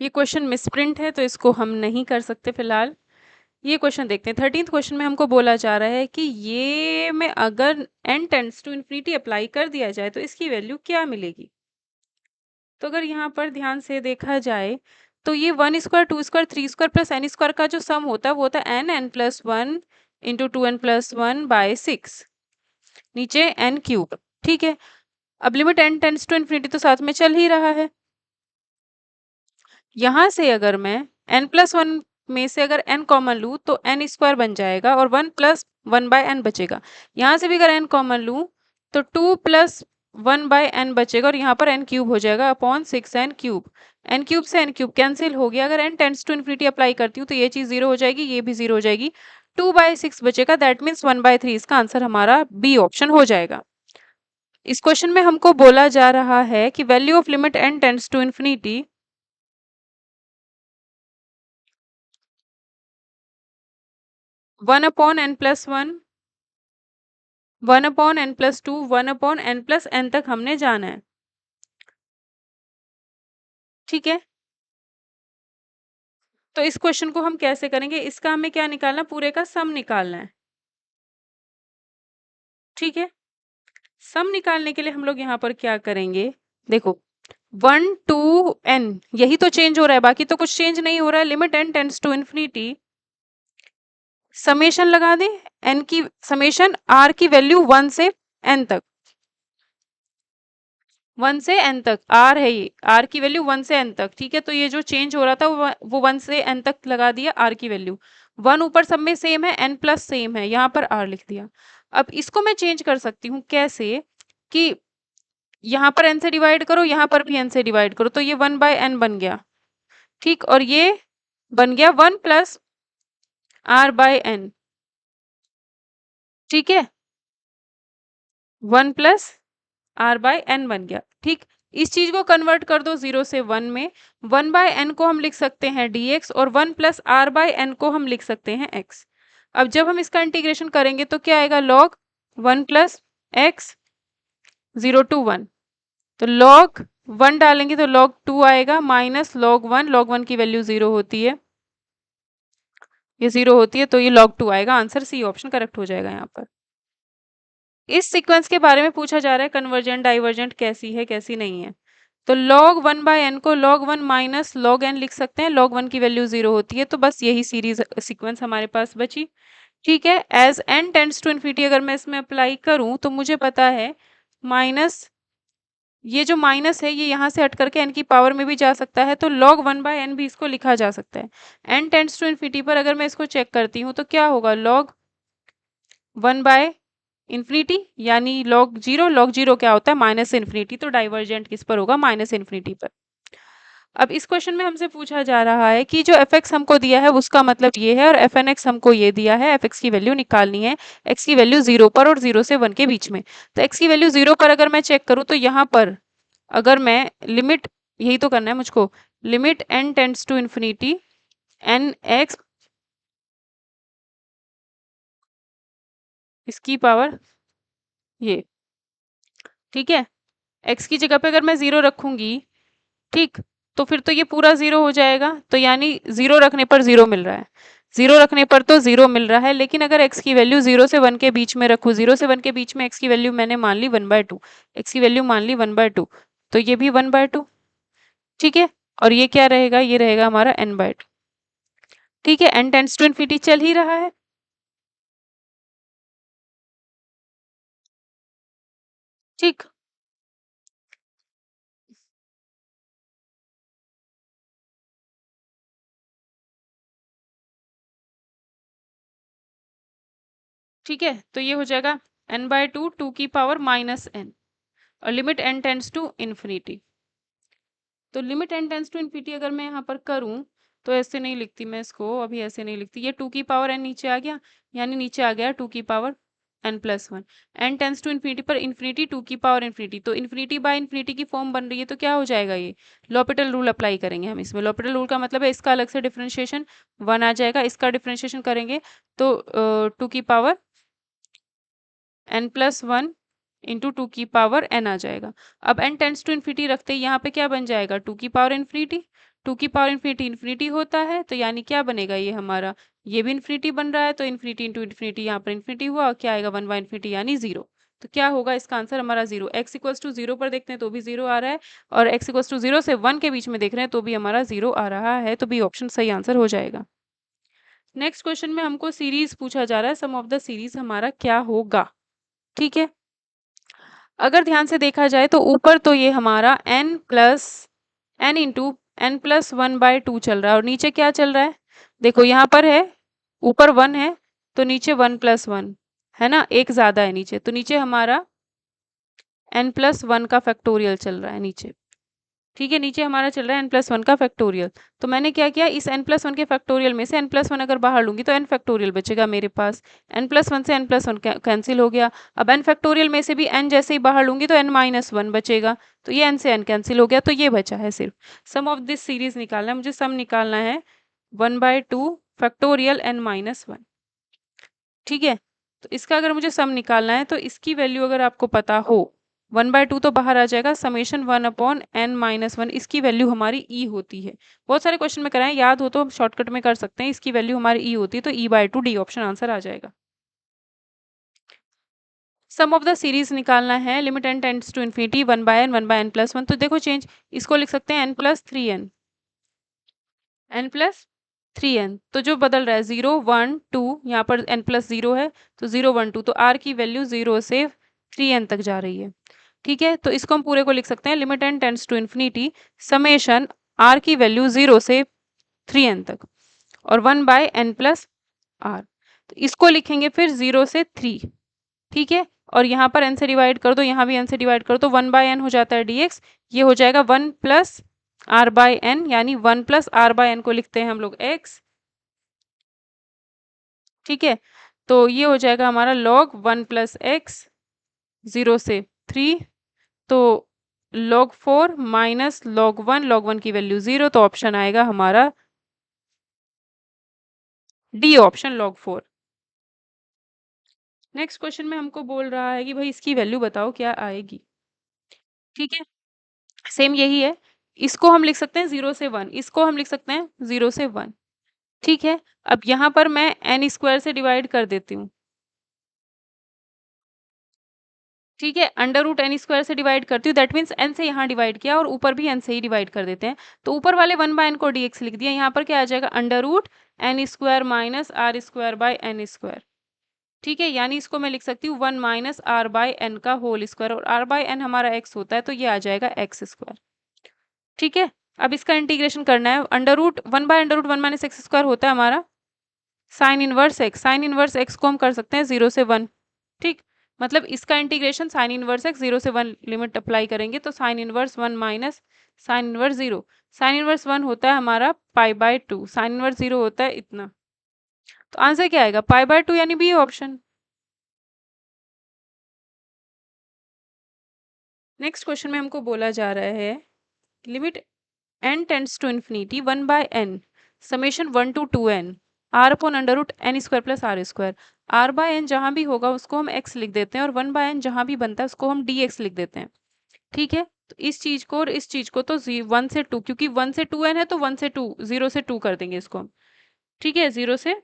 ये क्वेश्चन मिसप्रिंट है तो इसको हम नहीं कर सकते फिलहाल। ये क्वेश्चन देखते हैं। 13th क्वेश्चन में हमको बोला जा रहा है कि ये में अगर n tends to infinity apply कर दिया जाए तो इसकी वैल्यू क्या मिलेगी। तो अगर यहाँ पर ध्यान से देखा जाए तो ये 1 square 2 square 3 square plus n square का जो सम होता है वो होता है n+1 इंटू 2n+1 बाय 6 नीचे n क्यूब। ठीक है, अब limit n tends to infinity तो साथ में चल ही रहा है। यहाँ से अगर मैं n+1 में से अगर n कॉमन लूँ तो n स्क्वायर बन जाएगा और 1+1/n बचेगा। यहाँ से भी अगर n कॉमन लूँ तो 2+1/n बचेगा और यहाँ पर n क्यूब हो जाएगा upon 6n cube. n cube से n क्यूब कैंसिल हो गया। अगर n tends to infinity apply करती हूँ तो ये चीज़ 0 हो जाएगी, ये भी 0 हो जाएगी। 2/6 बचेगा, दैट मीन्स 1/3। इसका आंसर हमारा बी ऑप्शन हो जाएगा। इस क्वेश्चन में हमको बोला जा रहा है कि value of limit n tends to infinity 1/n+1 1/n+2 1/n+n तक हमने जाना है। ठीक है, तो इस क्वेश्चन को हम कैसे करेंगे, इसका हमें क्या निकालना, पूरे का सम निकालना है। ठीक है, सम निकालने के लिए हम लोग यहाँ पर क्या करेंगे, देखो 1 to n यही तो चेंज हो रहा है, बाकी तो कुछ चेंज नहीं हो रहा है। Limit n tends to infinity summation लगा दें, n की समेशन r की वैल्यू 1 से n तक, 1 से n तक r है, ये r की वैल्यू 1 से n तक। ठीक है, तो ये जो चेंज हो रहा था वो 1 से n तक लगा दिया r की वैल्यू। 1 ऊपर सब में सेम है, n प्लस सेम है, यहाँ पर r लिख दिया। अब इसको मैं चेंज कर सकती हूँ कैसे, कि यहाँ पर n से डिवाइड करो, यहाँ पर भी n से डिवाइड करो, तो ये 1/n बन गया। ठीक, और ये बन गया 1+r/n। ठीक है, 1+r/n बन गया। ठीक, इस चीज को कन्वर्ट कर दो 0 से 1 में। 1/n को हम लिख सकते हैं dx और 1+r/n को हम लिख सकते हैं x। अब जब हम इसका इंटीग्रेशन करेंगे तो क्या आएगा, log 1+x 0 to 1, तो log 1 डालेंगे तो log 2 आएगा, माइनस log 1 की वैल्यू 0 होती है, ये 0 होती है, तो ये log 2 आएगा। आंसर सी ऑप्शन करेक्ट हो जाएगा यहाँ पर। इस सीक्वेंस के बारे में पूछा जा रहा है, कन्वर्जेंट डाइवर्जेंट कैसी है कैसी नहीं है। तो log 1/n को log 1 माइनस log n लिख सकते हैं, log 1 की वैल्यू 0 होती है, तो बस यही सीरीज सीक्वेंस हमारे पास बची। ठीक है, as n tends to infinity अगर मैं इसमें अप्लाई करूं तो मुझे पता है माइनस, ये जो माइनस है ये यहाँ से हट करके n की पावर में भी जा सकता है, तो log 1/n भी इसको लिखा जा सकता है। n टेंड्स टू इन्फिनिटी पर अगर मैं इसको चेक करती हूँ तो क्या होगा, log 1/इन्फिनिटी यानी log 0 क्या होता है, माइनस इन्फिनिटी, तो डाइवर्जेंट किस पर होगा, माइनस इन्फिनिटी पर। अब इस क्वेश्चन में हमसे पूछा जा रहा है कि जो fx हमको दिया है उसका मतलब ये है और fnx हमको ये दिया है, fx की वैल्यू निकालनी है, x की वैल्यू 0 पर और 0 से 1 के बीच में। तो x की वैल्यू 0 पर अगर मैं चेक करूँ तो यहाँ पर अगर मैं लिमिट, यही तो करना है मुझको, limit n tends to infinity n x इसकी पावर ये, ठीक है, x की जगह पे अगर मैं 0 रखूंगी, ठीक, तो फिर तो ये पूरा 0 हो जाएगा, तो यानी 0 रखने पर 0 मिल रहा है, 0 रखने पर तो 0 मिल रहा है। लेकिन अगर x की वैल्यू 0 से 1 के बीच में रखूँ, 0 से 1 के बीच में x की वैल्यू मैंने मान ली 1/2, x की वैल्यू मान ली 1/2, तो ये भी 1/2। ठीक है, और ये क्या रहेगा, ये रहेगा हमारा n/2। ठीक है, n टेंड्स टू इन्फिनिटी चल ही रहा है। ठीक, ठीक है, तो ये हो जाएगा n/2 2 की पावर -n और limit n tends to infinity. तो limit n tends to infinity अगर मैं यहाँ पर करूँ तो ऐसे नहीं लिखती मैं इसको, अभी ऐसे नहीं लिखती, ये 2 की पावर n नीचे आ गया, यानी नीचे आ गया 2 की power n+1। n tends to infinity पर इन्फिनिटी 2 की पावर इन्फिनिटी, तो इन्फिनिटी बाय इन्फिनिटी की फॉर्म बन रही है, तो क्या हो जाएगा, ये लॉपिटल रूल अप्लाई करेंगे हम इसमें। लॉपिटल रूल का मतलब है इसका अलग से डिफ्रेंशिएशन 1 आ जाएगा, इसका डिफ्रेंशिएशन करेंगे तो 2 की पावर n+1 इंटू 2 की पावर n आ जाएगा। अब n टेंड्स टू इन्फिनिटी रखते ही यहाँ पे क्या बन जाएगा, 2 की पावर इन्फिनिटी, टू की पावर इन्फिनिटी इन्फिनिटी होता है, तो यानी क्या बनेगा ये हमारा, ये भी इन्फिनिटी बन रहा है, तो इन्फिनिटी इंटू इन्फिनिटी यहाँ पर इन्फिनिटी हुआ, क्या आएगा 1 बाय इन्फिनिटी यानी 0। तो क्या होगा इसका आंसर हमारा 0। एक्स इक्वल्स टू 0 पर देखते हैं तो भी 0 आ रहा है, और एक्स इक्वल्स टू 0 से 1 के बीच में देख रहे हैं तो भी हमारा 0 आ रहा है, तो बी ऑप्शन सही आंसर हो जाएगा। नेक्स्ट क्वेश्चन में हमको सीरीज पूछा जा रहा है, सम ऑफ द सीरीज हमारा क्या होगा। ठीक है, अगर ध्यान से देखा जाए तो ऊपर तो ये हमारा n इंटू n प्लस 1/2 चल रहा है, और नीचे क्या चल रहा है, देखो यहाँ पर है, ऊपर 1 है तो नीचे 1 प्लस 1 है ना, एक ज्यादा है नीचे, तो नीचे हमारा n प्लस 1 का फैक्टोरियल चल रहा है नीचे। ठीक है, नीचे हमारा चल रहा है n+1 का फैक्टोरियल। तो मैंने क्या किया, इस n+1 के फैक्टोरियल में से n+1 अगर बाहर लूंगी तो n फैक्टोरियल बचेगा मेरे पास, n+1 से n+1 कैंसिल हो गया। अब n फैक्टोरियल में से भी n जैसे ही बाहर लूंगी तो n-1 बचेगा, तो ये n से n कैंसिल हो गया, तो ये बचा है सिर्फ। सम ऑफ दिस सीरीज निकालना है मुझे, सम निकालना है 1/2 फैक्टोरियल n-1। ठीक है, तो इसका अगर मुझे सम निकालना है तो इसकी वैल्यू अगर आपको पता हो, 1/2 तो बाहर आ जाएगा, समेशन 1/n-1, इसकी वैल्यू हमारी e होती है। बहुत सारे क्वेश्चन में कराएं, याद हो तो हम शॉर्टकट में कर सकते हैं, इसकी वैल्यू हमारी e होती है, तो e/2 डी ऑप्शन आंसर आ जाएगा। सम ऑफ द सीरीज निकालना है, limit n tends to infinity 1/n 1/n+1, तो देखो चेंज, इसको लिख सकते हैं n+3n, n+3n, तो जो बदल रहा है 0 1 2, यहाँ पर n+0 है तो 0 1 2, तो r की वैल्यू 0 से 3n तक जा रही है। ठीक है, तो इसको हम पूरे को लिख सकते हैं, limit n tends to infinity summation r की वैल्यू 0 से 3n तक और 1/n+r, तो इसको लिखेंगे फिर 0 से 3। ठीक है, और यहाँ पर n से डिवाइड कर दो, यहाँ भी n से डिवाइड कर दो, 1/n हो जाता है dx, ये हो जाएगा 1+r/n, यानी 1+r/n को लिखते हैं हम लोग x। ठीक है, तो ये हो जाएगा हमारा log 1+x 0 से 3, तो log 4 माइनस log 1 की वैल्यू 0, तो ऑप्शन आएगा हमारा D option log 4। Next question में हमको बोल रहा है कि भाई इसकी वैल्यू बताओ क्या आएगी। ठीक है, सेम यही है, इसको हम लिख सकते हैं 0 से 1, इसको हम लिख सकते हैं 0 से 1। ठीक है, अब यहाँ पर मैं n² से डिवाइड कर देती हूँ। ठीक है, √n² से डिवाइड करती हूँ, दैट मीन्स n से यहाँ डिवाइड किया और ऊपर भी n से ही डिवाइड कर देते हैं, तो ऊपर वाले 1/n को dx लिख दिया, यहाँ पर क्या आ जाएगा √n² माइनस r²/n²। ठीक है, यानी इसको मैं लिख सकती हूँ 1 माइनस r/n का होल स्क्वायर, और r/n हमारा x होता है, तो ये आ जाएगा x²। ठीक है, अब इसका इंटीग्रेशन करना है, √1/√1 माइनस x² होता है हमारा sine inverse x, sine inverse x को हम कर सकते हैं 0 से 1। ठीक, मतलब इसका इंटीग्रेशन साइन इनवर्स x 0 से 1 लिमिट अप्लाई करेंगे, तो sine inverse 1 minus sine inverse 0, sine inverse 1 होता है हमारा π/2, साइन इनवर्स 0 होता है इतना, तो आंसर क्या आएगा π/2 यानी बी ऑप्शन। नेक्स्ट क्वेश्चन में हमको बोला जा रहा है, limit n tends to infinity 1/n summation 1 to 2n r/n² plus r², r/n जहां भी होगा उसको हम x लिख देते हैं, और 1/n जहां भी बनता है उसको हम dx लिख देते हैं। ठीक है, तो इस चीज को और इस चीज को तो 1 से 2, क्योंकि 1 से 2n है तो 1 से 2, 0 से 2 कर देंगे इसको हम। ठीक है, 0 से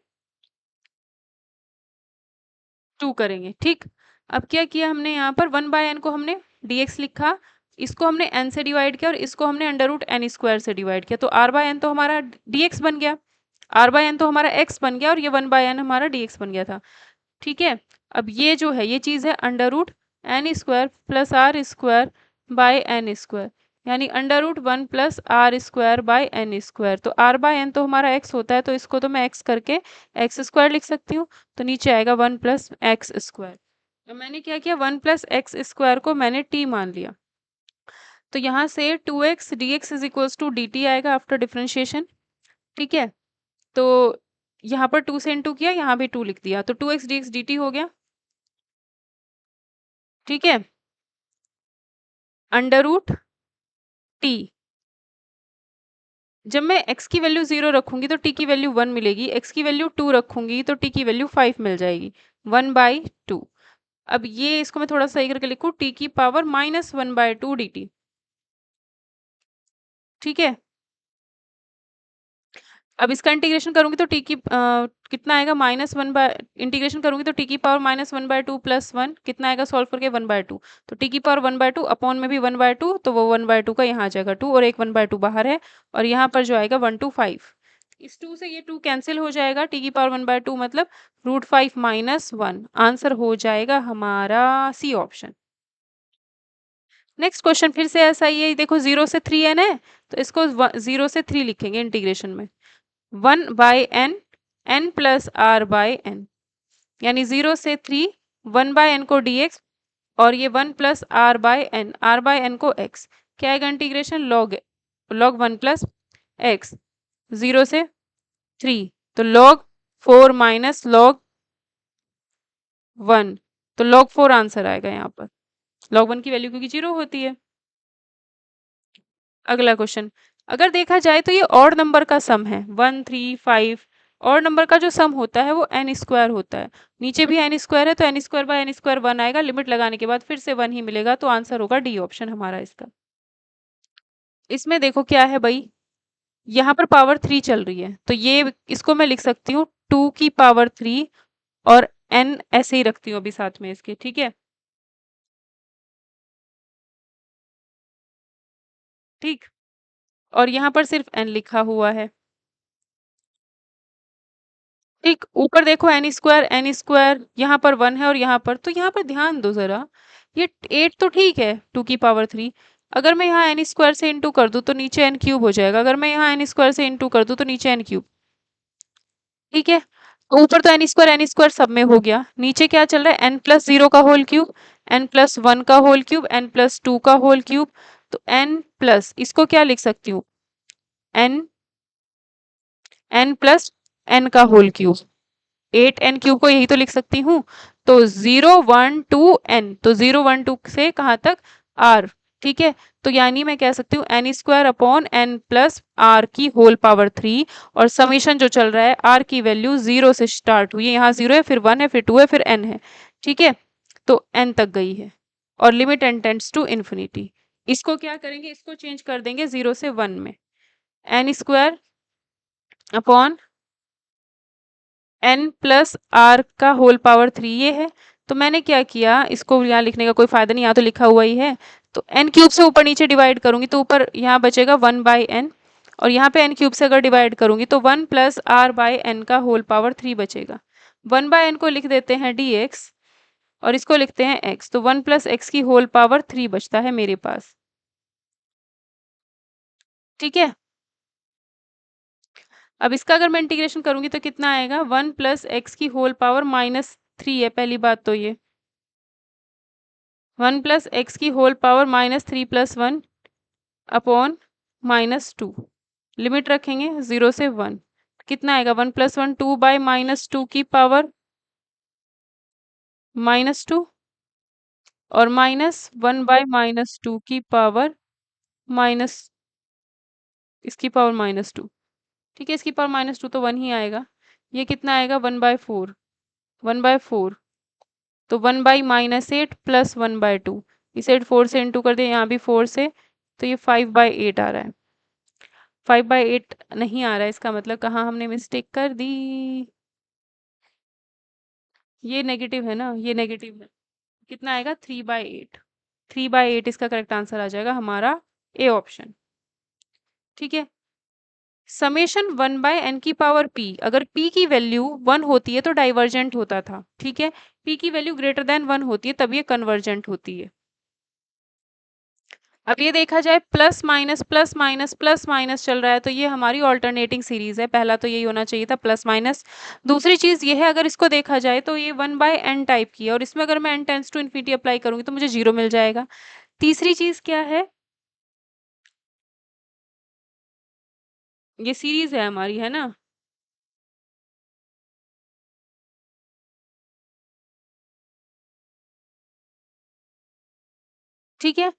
2 करेंगे। ठीक, अब क्या किया हमने, यहाँ पर 1/n को हमने dx लिखा, इसको हमने n से डिवाइड किया और इसको हमने √n² से डिवाइड किया, तो r/n तो हमारा dx बन गया, r/n तो हमारा x बन गया, और ये 1/n हमारा dx बन गया था। ठीक है, अब ये जो है ये चीज़ है √n² प्लस r²/n², यानी √1 प्लस r²/n², तो r/n तो हमारा x होता है, तो इसको तो मैं x करके x² लिख सकती हूँ, तो नीचे आएगा 1 प्लस x²। तो मैंने क्या किया, 1 प्लस x² को मैंने t मान लिया, तो यहाँ से 2x dx is equals to dt आएगा आफ्टर डिफरेंशिएशन। ठीक है, तो यहाँ पर 2 से इंटू किया, यहाँ भी 2 लिख दिया, तो 2x dx dt हो गया। ठीक है, √t, जब मैं x की वैल्यू 0 रखूंगी तो t की वैल्यू 1 मिलेगी, x की वैल्यू 2 रखूंगी तो t की वैल्यू 5 मिल जाएगी, 1/2। अब ये इसको मैं थोड़ा सही करके लिखूँ, t की पावर -1/2 dt। ठीक है, अब इसका इंटीग्रेशन करूंगी तो टी की कितना आएगा -1 बाय, इंटीग्रेशन करूंगी तो टी की पावर -1/2 + 1 कितना आएगा सॉल्व करके 1/2, तो टी की पावर 1/2 अपॉन में भी 1/2, तो वो 1/2 का यहाँ आ जाएगा 2 और एक 1/2 बाहर है, और यहाँ पर जो आएगा 1 to 5, इस 2 से ये 2 कैंसिल हो जाएगा, टी की पावर 1/2 मतलब √5 - 1, आंसर हो जाएगा हमारा सी ऑप्शन। नेक्स्ट क्वेश्चन फिर से ऐसा ही है, देखो 0 से 3n है, तो इसको 0 से 3 लिखेंगे इंटीग्रेशन में, 1/n, n plus r by n, यानी 0 से 3 1/n को dx और ये 1 प्लस r बाय n को x, क्या आएगा इंटीग्रेशन log 1 प्लस x, 0 से 3 तो log 4 माइनस log 1, तो log 4 आंसर आएगा यहाँ पर, log 1 की वैल्यू क्योंकि 0 होती है। अगला क्वेश्चन, अगर देखा जाए तो ये ऑड नंबर का सम है 1 3 5, ऑड नंबर का जो सम होता है वो n स्क्वायर होता है, नीचे भी n स्क्वायर है तो n square by n square 1 आएगा, लिमिट लगाने के बाद फिर से 1 ही मिलेगा, तो आंसर होगा डी ऑप्शन हमारा इसका। इसमें देखो क्या है भाई, यहाँ पर पावर 3 चल रही है, तो ये इसको मैं लिख सकती हूँ 2 की पावर 3 और n ऐसे ही रखती हूँ अभी साथ में इसके, ठीक है, ठीक, और यहाँ पर सिर्फ n लिखा हुआ है, ठीक, ऊपर देखो n स्क्वायर यहाँ पर 1 है और यहाँ पर, तो यहाँ पर ध्यान दो जरा, ये 8 तो ठीक है 2 की पावर 3, अगर मैं यहाँ n स्क्वायर से इंटू कर दूं तो नीचे n क्यूब हो जाएगा, अगर मैं यहाँ n स्क्वायर से इंटू कर दूं तो नीचे n क्यूब, ठीक है, तो ऊपर तो n स्क्वायर सब में हो गया, नीचे क्या चल रहा है n+0 का होल क्यूब, n+1 का होल क्यूब, n+2 का होल क्यूब, तो n प्लस इसको क्या लिख सकती हूँ, n प्लस n का होल क्यूब, 8n क्यूब को यही तो लिख सकती हूँ, तो 0 1 2 n, तो 0 1 2 से कहाँ तक r, ठीक है, तो यानी मैं कह सकती हूँ n square upon n plus r की होल पावर 3, और समीशन जो चल रहा है r की वैल्यू 0 से स्टार्ट हुई है, यहाँ 0 है फिर 1 है फिर 2 है फिर n है, ठीक है, तो n तक गई है और limit n tends to infinity, इसको क्या करेंगे, इसको चेंज कर देंगे 0 से 1 में, n square upon n plus r का होल पावर 3 ये है, तो मैंने क्या किया, इसको यहाँ लिखने का कोई फायदा नहीं, यहाँ तो लिखा हुआ ही है, तो n क्यूब से ऊपर नीचे डिवाइड करूंगी तो ऊपर यहाँ बचेगा 1/n, और यहाँ पे n क्यूब से अगर डिवाइड करूंगी तो 1 प्लस r बाई n का होल पावर 3 बचेगा, 1/n को लिख देते हैं dx और इसको लिखते हैं x, तो 1 प्लस x की होल पावर 3 बचता है मेरे पास, ठीक है, अब इसका अगर मैं इंटीग्रेशन करूंगी तो कितना आएगा, 1 प्लस एक्स की होल पावर -3 है, पहली बात तो ये 1 प्लस एक्स की होल पावर -3 + 1 अपॉन -2, लिमिट रखेंगे 0 से 1, कितना आएगा 1 + 1 2/-2 की पावर -2 और -1/-2 की पावर माइनस इसकी पावर -2, ठीक है, इसकी पावर -2 तो 1 ही आएगा, ये कितना आएगा 1/4, 1/4, तो 1/-8 + 1/2, इसे 4 से इंटू कर दिया, यहाँ भी 4 से, तो ये 5/8 आ रहा है, 5/8 नहीं आ रहा है, इसका मतलब कहाँ हमने मिस्टेक कर दी, ये नेगेटिव है ना, ये नेगेटिव है, कितना आएगा 3/8, 3/8 इसका करेक्ट आंसर आ जाएगा हमारा ए ऑप्शन, ठीक है, समेशन 1/n की पावर p, अगर p की वैल्यू 1 होती है तो डाइवर्जेंट होता था, ठीक है, p की वैल्यू ग्रेटर देन 1 होती है तब ये कन्वर्जेंट होती है। अब ये देखा जाए plus minus plus minus plus minus चल रहा है, तो ये हमारी ऑल्टरनेटिंग सीरीज है, पहला तो यही होना चाहिए था प्लस माइनस, दूसरी चीज ये है अगर इसको देखा जाए तो ये 1/n टाइप की है और इसमें अगर मैं n tends to infinity apply करूंगी तो मुझे 0 मिल जाएगा, तीसरी चीज क्या है, ये सीरीज है हमारी, है ना, ठीक है,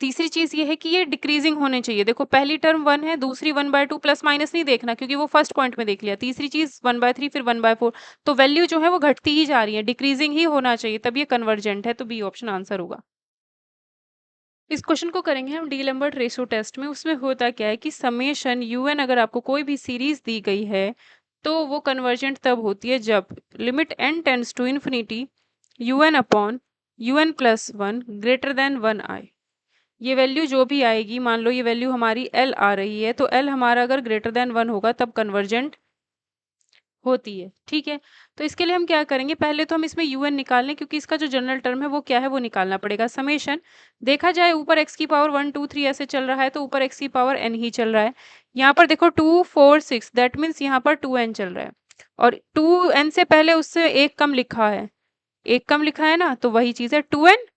तीसरी चीज ये है कि ये डिक्रीजिंग होने चाहिए, देखो पहली टर्म 1 है, दूसरी 1/2, प्लस माइनस नहीं देखना क्योंकि वो फर्स्ट पॉइंट में देख लिया, तीसरी चीज 1/3 फिर 1/4, तो वैल्यू जो है वो घटती ही जा रही है, डिक्रीजिंग ही होना चाहिए, तब ये कन्वर्जेंट है, तो बी ऑप्शन आंसर होगा। इस क्वेश्चन को करेंगे हम डी लैम्बर्ट रेशो टेस्ट में। उसमें होता क्या है कि समेशन UN अगर आपको कोई भी सीरीज दी गई है तो वो कन्वर्जेंट तब होती है जब limit n tends to infinity UN upon UN plus 1 greater than 1 आए। ये वैल्यू जो भी आएगी, मान लो ये वैल्यू हमारी L आ रही है, तो L हमारा अगर ग्रेटर देन 1 होगा तब कन्वर्जेंट होती है। ठीक है, तो इसके लिए हम क्या करेंगे, पहले तो हम इसमें UN निकाल लें, क्योंकि इसका जो जनरल टर्म है वो क्या है, वो निकालना पड़ेगा। समेशन देखा जाए ऊपर x की पावर 1 2 3 ऐसे चल रहा है, तो ऊपर x की पावर n ही चल रहा है। यहाँ पर देखो 2 4 6, दैट मीन्स यहाँ पर 2n चल रहा है, और 2n से पहले उससे एक कम लिखा है, एक कम लिखा है ना, तो वही चीज है 2n।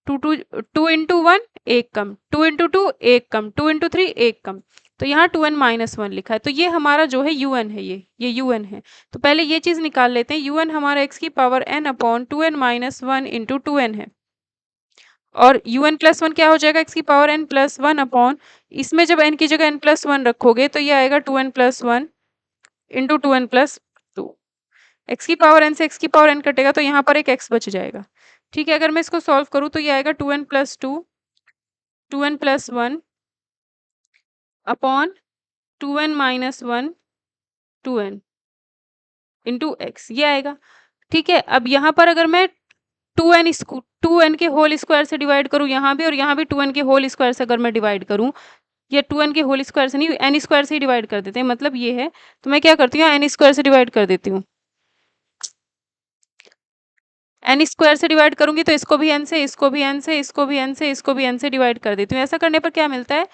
2 इंटू 1 एक कम, 2 इंटू 2 एक कम, 2 इंटू 3 एक कम, तो यहाँ 2n माइनस 1 लिखा है, तो ये हमारा जो है UN है, ये UN है। तो पहले ये चीज निकाल लेते हैं, UN हमारा x की power n upon 2n minus 1 into 2n है, और UN प्लस 1 क्या हो जाएगा, x की पावर n प्लस 1 अपॉन, इसमें जब n की जगह n प्लस 1 रखोगे तो ये आएगा 2n plus 1 into 2n plus 2। x की पावर n से x की पावर n कटेगा तो यहाँ पर एक x बच जाएगा। ठीक है, अगर मैं इसको सॉल्व करूँ तो ये आएगा 2n plus 2 2n plus 1 upon 2n minus 1 2n into x, ये आएगा। ठीक है, अब यहाँ पर अगर मैं 2n के होल स्क्वायर से डिवाइड करूँ यहाँ भी, और यहाँ भी 2n के होल स्क्वायर से अगर मैं डिवाइड करूँ, या 2n के होल स्क्वायर से नहीं, n स्क्वायर से ही डिवाइड कर देते हैं, मतलब ये है, तो मैं क्या करती हूँ, n स्क्वायर से डिवाइड कर देती हूँ। n स्क्वायर से डिवाइड करूंगी तो इसको भी n से, इसको भी n से, इसको भी n से, इसको भी n से डिवाइड कर देती हूँ। ऐसा करने पर क्या मिलता है,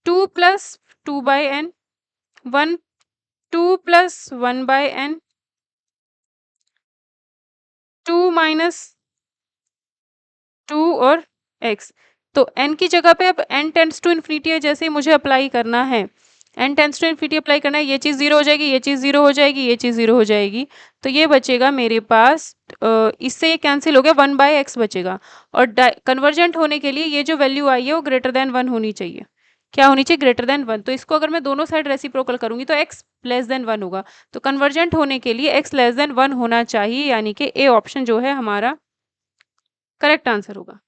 2 plus 2 by n, 1 2 plus 1 by n, 2 minus 2 और x। तो n की जगह पे अब n टेंड्स टू इन्फिनिटी है, जैसे ही मुझे अप्लाई करना है, n tends to infinity apply करना है, ये चीज़ जीरो हो जाएगी, ये चीज़ जीरो हो जाएगी, ये चीज़ जीरो हो जाएगी, तो ये बचेगा मेरे पास, इससे ये कैंसिल हो गया, 1 बाई एक्स बचेगा। और कन्वर्जेंट होने के लिए ये जो वैल्यू आई है वो ग्रेटर देन 1 होनी चाहिए। क्या होनी चाहिए, ग्रेटर देन 1। तो इसको अगर मैं दोनों साइड रेसिप्रोकल करूंगी तो x लेस देन 1 होगा, तो कन्वर्जेंट होने के लिए x लेस देन 1 होना चाहिए, यानी कि ए ऑप्शन जो है हमारा करेक्ट आंसर होगा।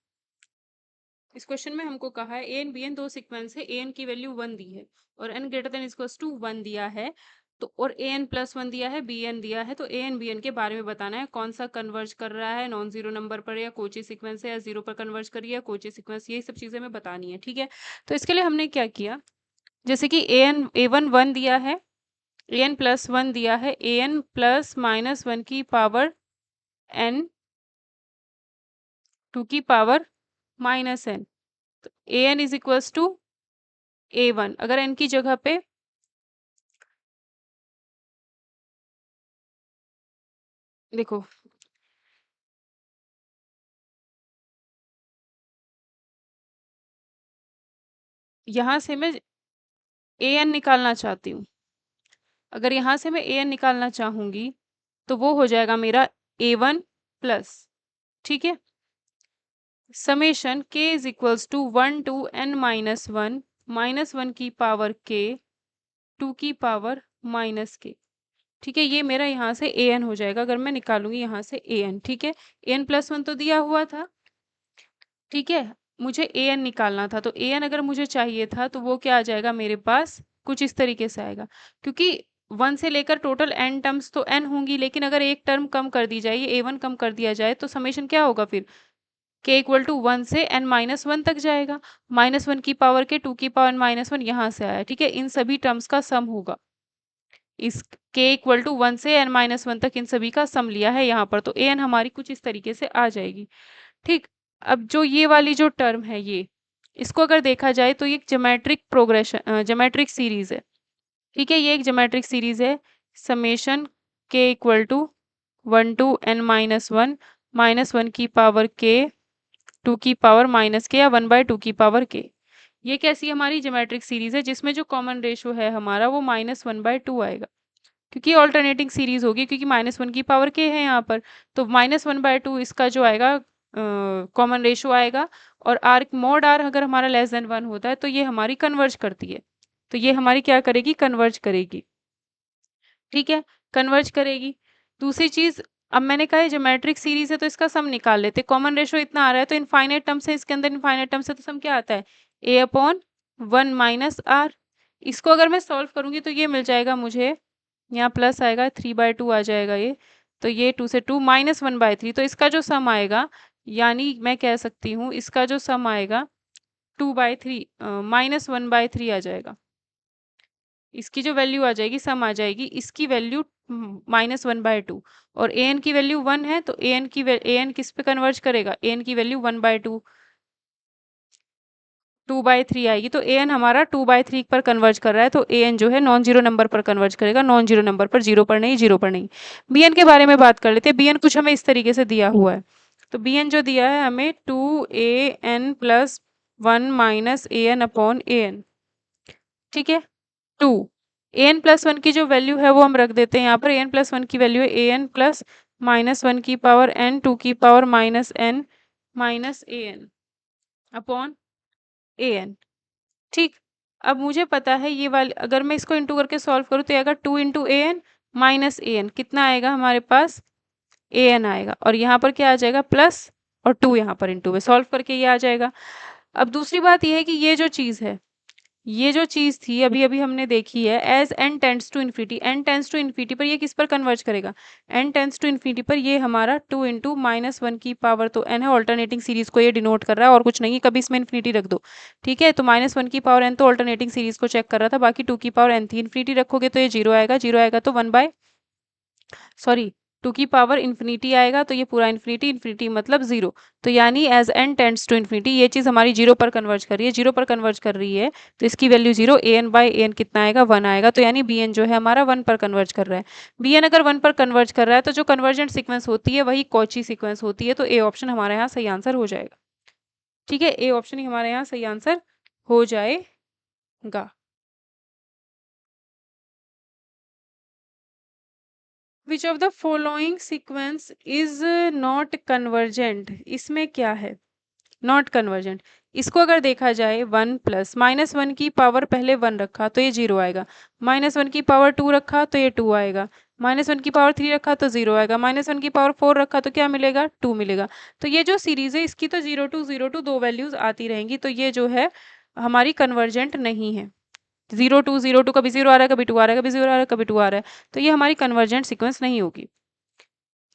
इस क्वेश्चन में हमको कहा है ए एन बी एन दो सीक्वेंस है, ए एन की वैल्यू 1 दी है और n greater than equals to 1 दिया है, तो और ए एन प्लस 1 दिया है, बी एन दिया है, तो ए एन बी एन के बारे में बताना है, कौन सा कन्वर्ज कर रहा है, नॉन जीरो नंबर पर या कोची सीक्वेंस है, या जीरो पर कन्वर्ज करिए या कोची सीक्वेंस, यही सब चीजें हमें बतानी है। ठीक है, तो इसके लिए हमने क्या किया, जैसे कि ए एन A1 1 दिया है, ए एन प्लस 1 दिया है, ए एन प्लस माइनस 1 की पावर n 2 की पावर माइनस n, तो a n is equals to A1। अगर n की जगह पे देखो, यहाँ से मैं ए एन निकालना चाहती हूँ, अगर यहाँ से मैं ए एन निकालना चाहूंगी तो वो हो जाएगा मेरा A1 प्लस, ठीक है, summation k is equals to 1 to n minus one की पावर k 2 की पावर माइनस k। ठीक है, ये मेरा यहाँ से ए एन हो जाएगा, अगर मैं निकालूंगी यहाँ से ए एन। ठीक है, ए एन प्लस 1 तो दिया हुआ था, ठीक है, मुझे ए एन निकालना था, तो ए एन अगर मुझे चाहिए था तो वो क्या आ जाएगा मेरे पास, कुछ इस तरीके से आएगा, क्योंकि 1 से लेकर टोटल n टर्म्स तो n होंगी, लेकिन अगर एक टर्म कम कर दी जाए, A1 कम कर दिया जाए, तो समेशन क्या होगा फिर, k इक्वल टू 1 से n माइनस 1 तक जाएगा, माइनस 1 की पावर के 2 की पावर माइनस 1 यहाँ से आया। ठीक है, इन सभी टर्म्स का सम होगा, इस k इक्वल टू 1 से n माइनस 1 तक इन सभी का सम लिया है यहाँ पर, तो ए एन हमारी कुछ इस तरीके से आ जाएगी। ठीक, अब जो ये वाली जो टर्म है, ये इसको अगर देखा जाए तो ये ज्योमेट्रिक प्रोग्रेशन, ज्योमेट्रिक सीरीज है। ठीक है, ये एक ज्योमेट्रिक सीरीज है, summation k equal to 1 to n minus 1 की पावर k 2 की पावर माइनस k, या 1 बाय 2 की पावर k। ये कैसी हमारी ज्योमेट्रिक सीरीज है, जिसमें जो कॉमन रेशो है हमारा वो -1/2 आएगा, क्योंकि ऑल्टरनेटिंग सीरीज होगी, क्योंकि -1 की पावर k है यहाँ पर, तो -1/2 इसका जो आएगा कॉमन रेशो आएगा, और आर मोड आर अगर हमारा लेस देन 1 होता है तो ये हमारी कन्वर्ज करती है, तो ये हमारी क्या करेगी, कन्वर्ज करेगी। ठीक है, कन्वर्ज करेगी। दूसरी चीज, अब मैंने कहा ज्योमेट्रिक सीरीज है तो इसका सम निकाल लेते। कॉमन रेशो इतना आ रहा है तो इनफाइनाइट टर्म्स है, इसके अंदर इनफाइनाइट टर्म्स है तो सम क्या आता है a अपॉन 1 माइनस आर। इसको अगर मैं सॉल्व करूंगी तो ये मिल जाएगा मुझे, यहाँ प्लस आएगा 3/2 आ जाएगा ये, तो ये 2 से 2 माइनस 1/3, तो इसका जो सम आएगा यानी मैं कह सकती हूँ इसका जो सम आएगा 2/3 माइनस 1/3 आ जाएगा। इसकी जो वैल्यू आ जाएगी सम आ जाएगी, इसकी वैल्यू -1/2 और ए एन की वैल्यू 1 है तो ए एन किस पे कन्वर्ज करेगा, ए एन की वैल्यू 1/2 2/3 आएगी, तो ए एन हमारा 2/3 पर कन्वर्ज कर रहा है, तो ए एन जो है नॉन जीरो नंबर पर कन्वर्ज करेगा, नॉन जीरो नंबर पर, जीरो पर नहीं, जीरो पर नहीं। बी एन के बारे में बात कर लेते हैं। बी एन कुछ हमें इस तरीके से दिया हुआ है, तो बी एन जो दिया है हमें 2an + 1 minus A N upon A N, ठीक है। 2 an + 1 की जो वैल्यू है वो हम रख देते हैं यहाँ पर, an + 1 की वैल्यू है an + -1 की पावर n 2 की power -n minus A N upon A N, ठीक। अब मुझे पता है ये वाली, अगर मैं इसको इंटू करके सॉल्व करूँ तो ये आएगा 2 × A N minus A n, कितना आएगा हमारे पास ए एन आएगा, और यहाँ पर क्या आ जाएगा प्लस और 2 यहाँ पर इंटू में सॉल्व करके ये आ जाएगा। अब दूसरी बात ये है कि ये जो चीज़ है, ये जो चीज़ थी अभी अभी हमने देखी है, as n tends to infinity, n tends to infinity पर ये किस पर कन्वर्ज करेगा, n टेंड्स टू इन्फिनिटी पर ये हमारा 2 × -1 की पावर, तो n है ऑल्टरनेटिंग सीरीज को ये डिनोट कर रहा है और कुछ नहीं, कभी इसमें इन्फिनिटी रख दो, ठीक है। तो -1 की पावर n तो ऑल्टरनेटिंग सीरीज को चेक कर रहा था, बाकी 2 की पावर n थी, इन्फिनिटी रखोगे तो ये जीरो आएगा, जीरो आएगा तो 2 की पावर इन्फिनिटी आएगा, तो ये पूरा इन्फिनिटी, इन्फिनिटी मतलब जीरो, तो यानी as n tends to infinity ये चीज़ हमारी जीरो पर कन्वर्ज कर रही है, जीरो पर कन्वर्ज कर रही है, तो इसकी value zero, a n by a n कितना आएगा 1 आएगा, तो यानी बी एन जो है हमारा 1 पर कन्वर्ज कर रहा है। बी एन अगर 1 पर कन्वर्ज कर रहा है तो जो कन्वर्जेंट सीक्वेंस होती है वही कॉची सीक्वेंस होती है, तो ए ऑप्शन हमारे यहाँ सही आंसर हो जाएगा, ठीक है। ए ऑप्शन ही हमारे यहाँ सही आंसर हो जाएगा। विच of the following sequence is not convergent, इसमें क्या है नॉट कन्वर्जेंट। इसको अगर देखा जाए 1 + -1 की पावर पहले 1 रखा तो ये जीरो आएगा, -1 की पावर 2 रखा तो ये 2 आएगा, -1 की पावर 3 रखा तो जीरो आएगा, -1 की पावर 4 रखा तो क्या मिलेगा 2 मिलेगा। तो ये जो सीरीज है इसकी तो 0 2 दो वैल्यूज आती रहेंगी, तो ये जो है हमारी कन्वर्जेंट नहीं है। 0 2 कभी जीरो आ रहा है, कभी 2 आ रहा है, कभी जीरो आ रहा है, कभी 2 आ रहा है, तो ये हमारी कन्वर्जेंट सीक्वेंस नहीं होगी।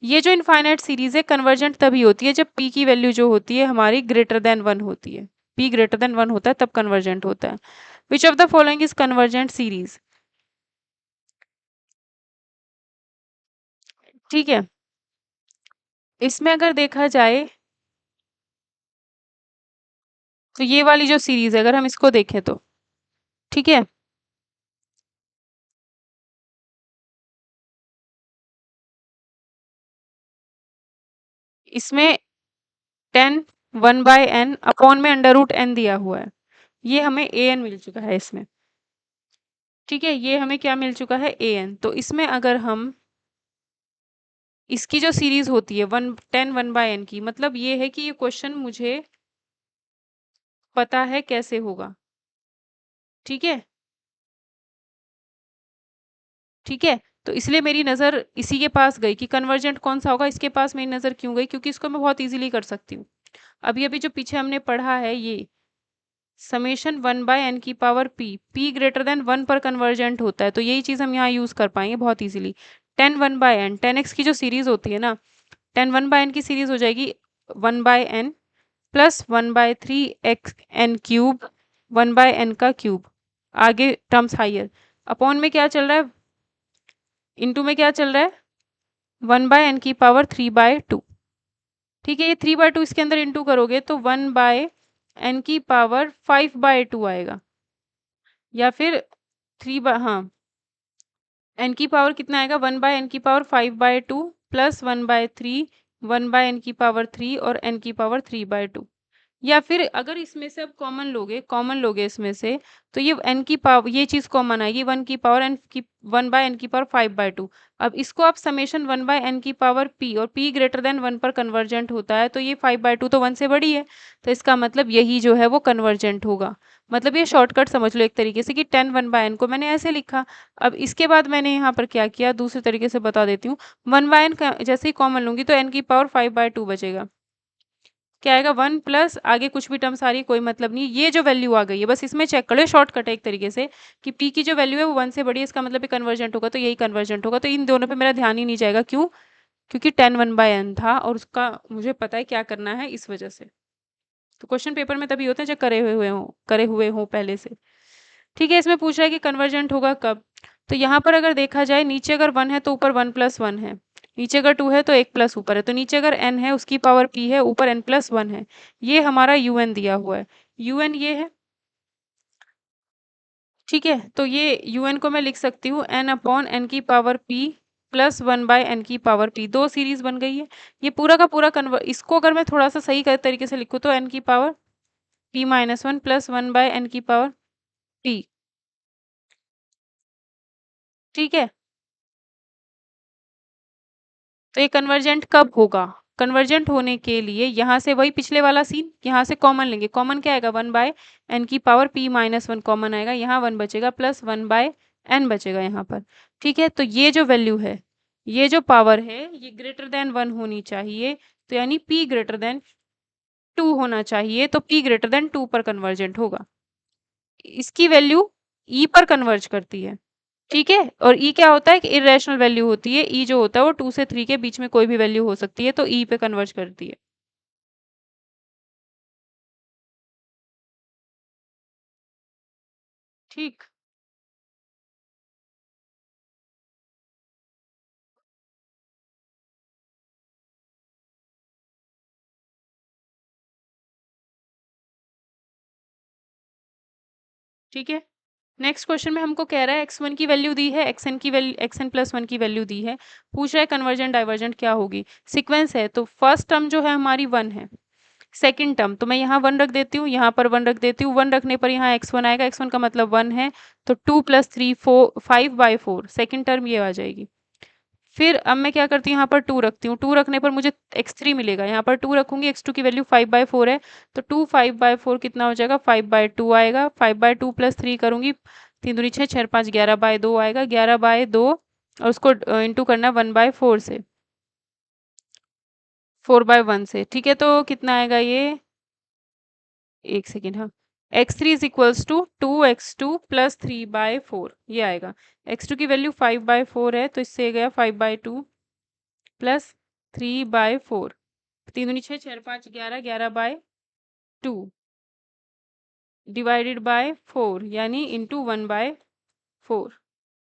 ये जो इनफाइनाइट सीरीज है कन्वर्जेंट तभी होती है जब p की वैल्यू जो होती है हमारी >1 होती है, p >1 होता है तब कन्वर्जेंट होता है। Which of the following is convergent series, ठीक है। इसमें अगर देखा जाए तो ये वाली जो सीरीज है अगर हम इसको देखें तो, ठीक है, इसमें 10 1/n अपॉन में √n दिया हुआ है, ये हमें a n मिल चुका है इसमें, ठीक है। ये हमें क्या मिल चुका है a n, तो इसमें अगर हम इसकी जो सीरीज होती है 1 की, मतलब ये है कि ये क्वेश्चन मुझे पता है कैसे होगा, ठीक है, ठीक है। तो इसलिए मेरी नज़र इसी के पास गई कि कन्वर्जेंट कौन सा होगा, इसके पास मेरी नज़र क्यों गई, क्योंकि इसको मैं बहुत इजीली कर सकती हूँ। अभी अभी जो पीछे हमने पढ़ा है ये समेशन 1/n की पावर p > 1 पर कन्वर्जेंट होता है, तो यही चीज़ हम यहाँ यूज़ कर पाएंगे बहुत इजीली। 10 1/n 10x की जो सीरीज होती है ना, 10 1/n की सीरीज हो जाएगी 1/n + 1/3 x n cube 1/n का क्यूब, आगे टर्म्स हाइयर, अपॉन में क्या चल रहा है, इनटू में क्या चल रहा है 1/n की पावर 3/2, ठीक है। ये 3/2 इसके अंदर इंटू करोगे तो 1/n की पावर 5/2 आएगा, या फिर हाँ n की पावर कितना आएगा 1/n की पावर 5/2 + 1/3 1/n की पावर 3 और n की पावर 3/2, या फिर अगर इसमें से अब कॉमन लोगे इसमें से, तो ये n की पावर, ये चीज़ कॉमन आएगी, 1 की पावर n की 1/n की पावर 5/2। अब इसको आप समेशन 1/n की पावर p, और p ग्रेटर देन 1 पर कन्वर्जेंट होता है, तो ये 5/2 तो 1 से बड़ी है, तो इसका मतलब यही जो है वो कन्वर्जेंट होगा। मतलब ये शॉर्टकट समझ लो एक तरीके से कि 10 1/n को मैंने ऐसे लिखा। अब इसके बाद मैंने यहाँ पर क्या किया, दूसरे तरीके से बता देती हूँ। 1/n का जैसे ही कॉमन लूंगी तो n की पावर 5/2 बचेगा। क्या आएगा, 1 प्लस आगे कुछ भी टर्म्स आ रही है कोई मतलब नहीं, ये जो वैल्यू आ गई है बस इसमें चेक कर लो, शॉर्टकट है एक तरीके से कि p की जो वैल्यू है वो 1 से बड़ी है, इसका मतलब ये कन्वर्जेंट होगा, तो यही कन्वर्जेंट होगा। तो इन दोनों पे मेरा ध्यान ही नहीं जाएगा, क्यों? क्योंकि 10 1/n था और उसका मुझे पता है क्या करना है, इस वजह से। तो क्वेश्चन पेपर में तभी होते हैं जब करे हुए हों पहले से। ठीक है, इसमें पूछ रहा है कि कन्वर्जेंट होगा कब। तो यहाँ पर अगर देखा जाए, नीचे अगर 1 है तो ऊपर 1 + 1 है, नीचे अगर 2 है तो 1 प्लस ऊपर है, तो नीचे अगर n है उसकी पावर p है, ऊपर n + 1 है। ये हमारा un दिया हुआ है, un ये है। ठीक है, तो ये un को मैं लिख सकती हूँ n/n की पावर p प्लस 1/n की पावर p। दो सीरीज बन गई है। ये पूरा का पूरा इसको अगर मैं थोड़ा सा सही तरीके से लिखूँ तो n की पावर p-1 प्लस 1/n की पावर p। ठीक है, तो ये कन्वर्जेंट कब होगा? कन्वर्जेंट होने के लिए यहाँ से वही पिछले वाला सीन, यहाँ से कॉमन लेंगे। कॉमन क्या आएगा, 1/n की पावर p-1 कॉमन आएगा, यहाँ 1 बचेगा प्लस 1/n बचेगा यहाँ पर। ठीक है, तो ये जो वैल्यू है, ये जो पावर है, ये ग्रेटर देन 1 होनी चाहिए, तो यानी p ग्रेटर देन 2 होना चाहिए, तो p ग्रेटर देन 2 पर कन्वर्जेंट होगा। इसकी वैल्यू e पर कन्वर्ज करती है। ठीक है, और ई क्या होता है कि इरेशनल वैल्यू होती है। ई जो होता है वो 2 से 3 के बीच में कोई भी वैल्यू हो सकती है, तो ई पे कन्वर्ज करती है। ठीक, ठीक है। नेक्स्ट क्वेश्चन में हमको कह रहा है x1 की वैल्यू दी है, xn की वैल्यू, xn + 1 की वैल्यू दी है। पूछ रहा है कन्वर्जेंट डाइवर्जेंट क्या होगी। सीक्वेंस है, तो फर्स्ट टर्म जो है हमारी 1 है, सेकंड टर्म तो मैं यहाँ 1 रख देती हूँ, यहाँ पर 1 रख देती हूँ। 1 रखने पर यहाँ x1 आएगा, x1 का मतलब 1 है, तो 2 + 3 4 5/4 सेकंड टर्म ये आ जाएगी। फिर अब मैं क्या करती हूँ, यहाँ पर 2 रखती हूँ। 2 रखने पर मुझे x3 मिलेगा, यहाँ पर 2 रखूंगी, x2 की वैल्यू 5/4 है, तो 2 5/4 कितना हो जाएगा, 5/2 आएगा। 5/2 + 3 करूंगी, 3 दूनी 6, 6 5 11/2 आएगा, 11/2, और उसको इंटू करना 1/4 से, 4/1 से। ठीक है, तो कितना आएगा ये, एक सेकेंड, हाँ, x3 = 2x2 + 3/4 ये आएगा। x2 की वैल्यू 5/4 है, तो इससे गया 5/2 प्लस 3/4, 3 दूनी 6, 6 5 11, 11/2 डिवाइडेड बाय 4 यानी इंटू 1/4।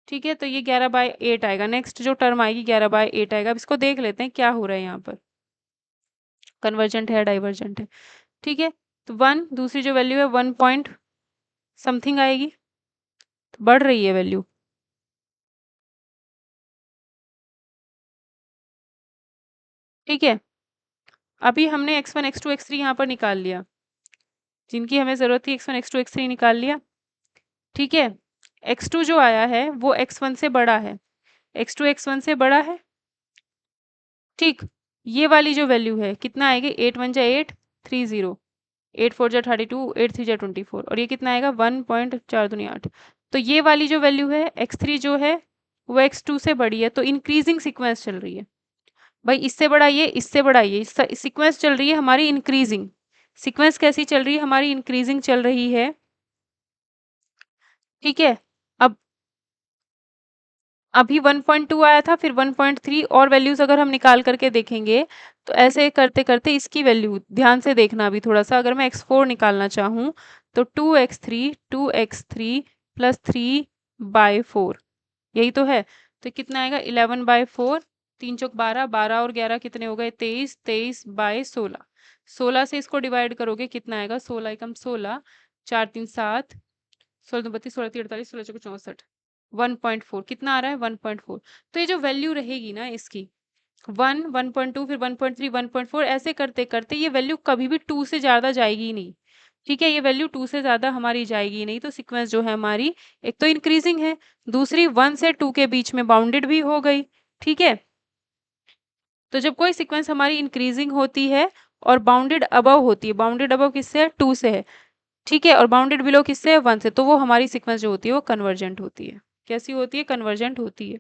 ठीक है, तो ये 11/8 आएगा। नेक्स्ट जो टर्म आएगी 11/8 आएगा। अब इसको देख लेते हैं क्या हो रहा है यहाँ पर, कन्वर्जेंट है डाइवर्जेंट है। ठीक है, तो 1, दूसरी जो वैल्यू है 1 पॉइंट समथिंग आएगी, तो बढ़ रही है वैल्यू। ठीक है, अभी हमने x1 x2 x3 यहाँ पर निकाल लिया, जिनकी हमें ज़रूरत थी x1 x2 x3 निकाल लिया। ठीक है, x2 जो आया है वो x1 से बड़ा है, x2 x1 से बड़ा है। ठीक, ये वाली जो वैल्यू है कितना आएगी, 8 1 जा 8 30, 8 4 जा 32, 8 3 जा 24, और ये कितना आएगा 1.4 दूनी 8। तो ये वाली जो वैल्यू है x3 जो है वो x2 से बड़ी है, तो इंक्रीजिंग सीक्वेंस चल रही है। भाई इससे बड़ा ये, इससे बड़ा ये, सीक्वेंस चल रही है हमारी इंक्रीजिंग। सीक्वेंस कैसी चल रही है हमारी, इंक्रीजिंग चल रही है। ठीक है, अब अभी 1.2 आया था, फिर 1.3, और वैल्यूज अगर हम निकाल करके देखेंगे तो ऐसे करते करते इसकी वैल्यू ध्यान से देखना अभी थोड़ा सा। अगर मैं x4 निकालना चाहूँ तो 2x3 प्लस 3/4 यही तो है, तो कितना आएगा 11/4, 3 चौक 12, 12 और 11 कितने हो गए 23, 23/16। 16 से इसको डिवाइड करोगे कितना आएगा, 16 एकम 16, 4 3 7, 16 2 32, 16 3 48, 16 चौक 64, 1.4 कितना आ रहा है 1.4। तो ये जो वैल्यू रहेगी ना इसकी, 1, 1.2, फिर 1.3, 1.4, ऐसे करते करते ये वैल्यू कभी भी 2 से ज़्यादा जाएगी ही नहीं। ठीक है, ये वैल्यू 2 से ज़्यादा हमारी जाएगी ही नहीं, तो सीक्वेंस जो है हमारी एक तो इंक्रीजिंग है, दूसरी 1 से 2 के बीच में बाउंडेड भी हो गई। ठीक है, तो जब कोई सीक्वेंस हमारी इंक्रीजिंग होती है और बाउंडेड अबव होती है, बाउंडेड अबव किससे है? 2 से है। ठीक है, और बाउंडेड बिलो किससे है? 1 से, तो वो हमारी सीक्वेंस जो होती है वो कन्वर्जेंट होती है। कैसी होती है? कन्वर्जेंट होती है।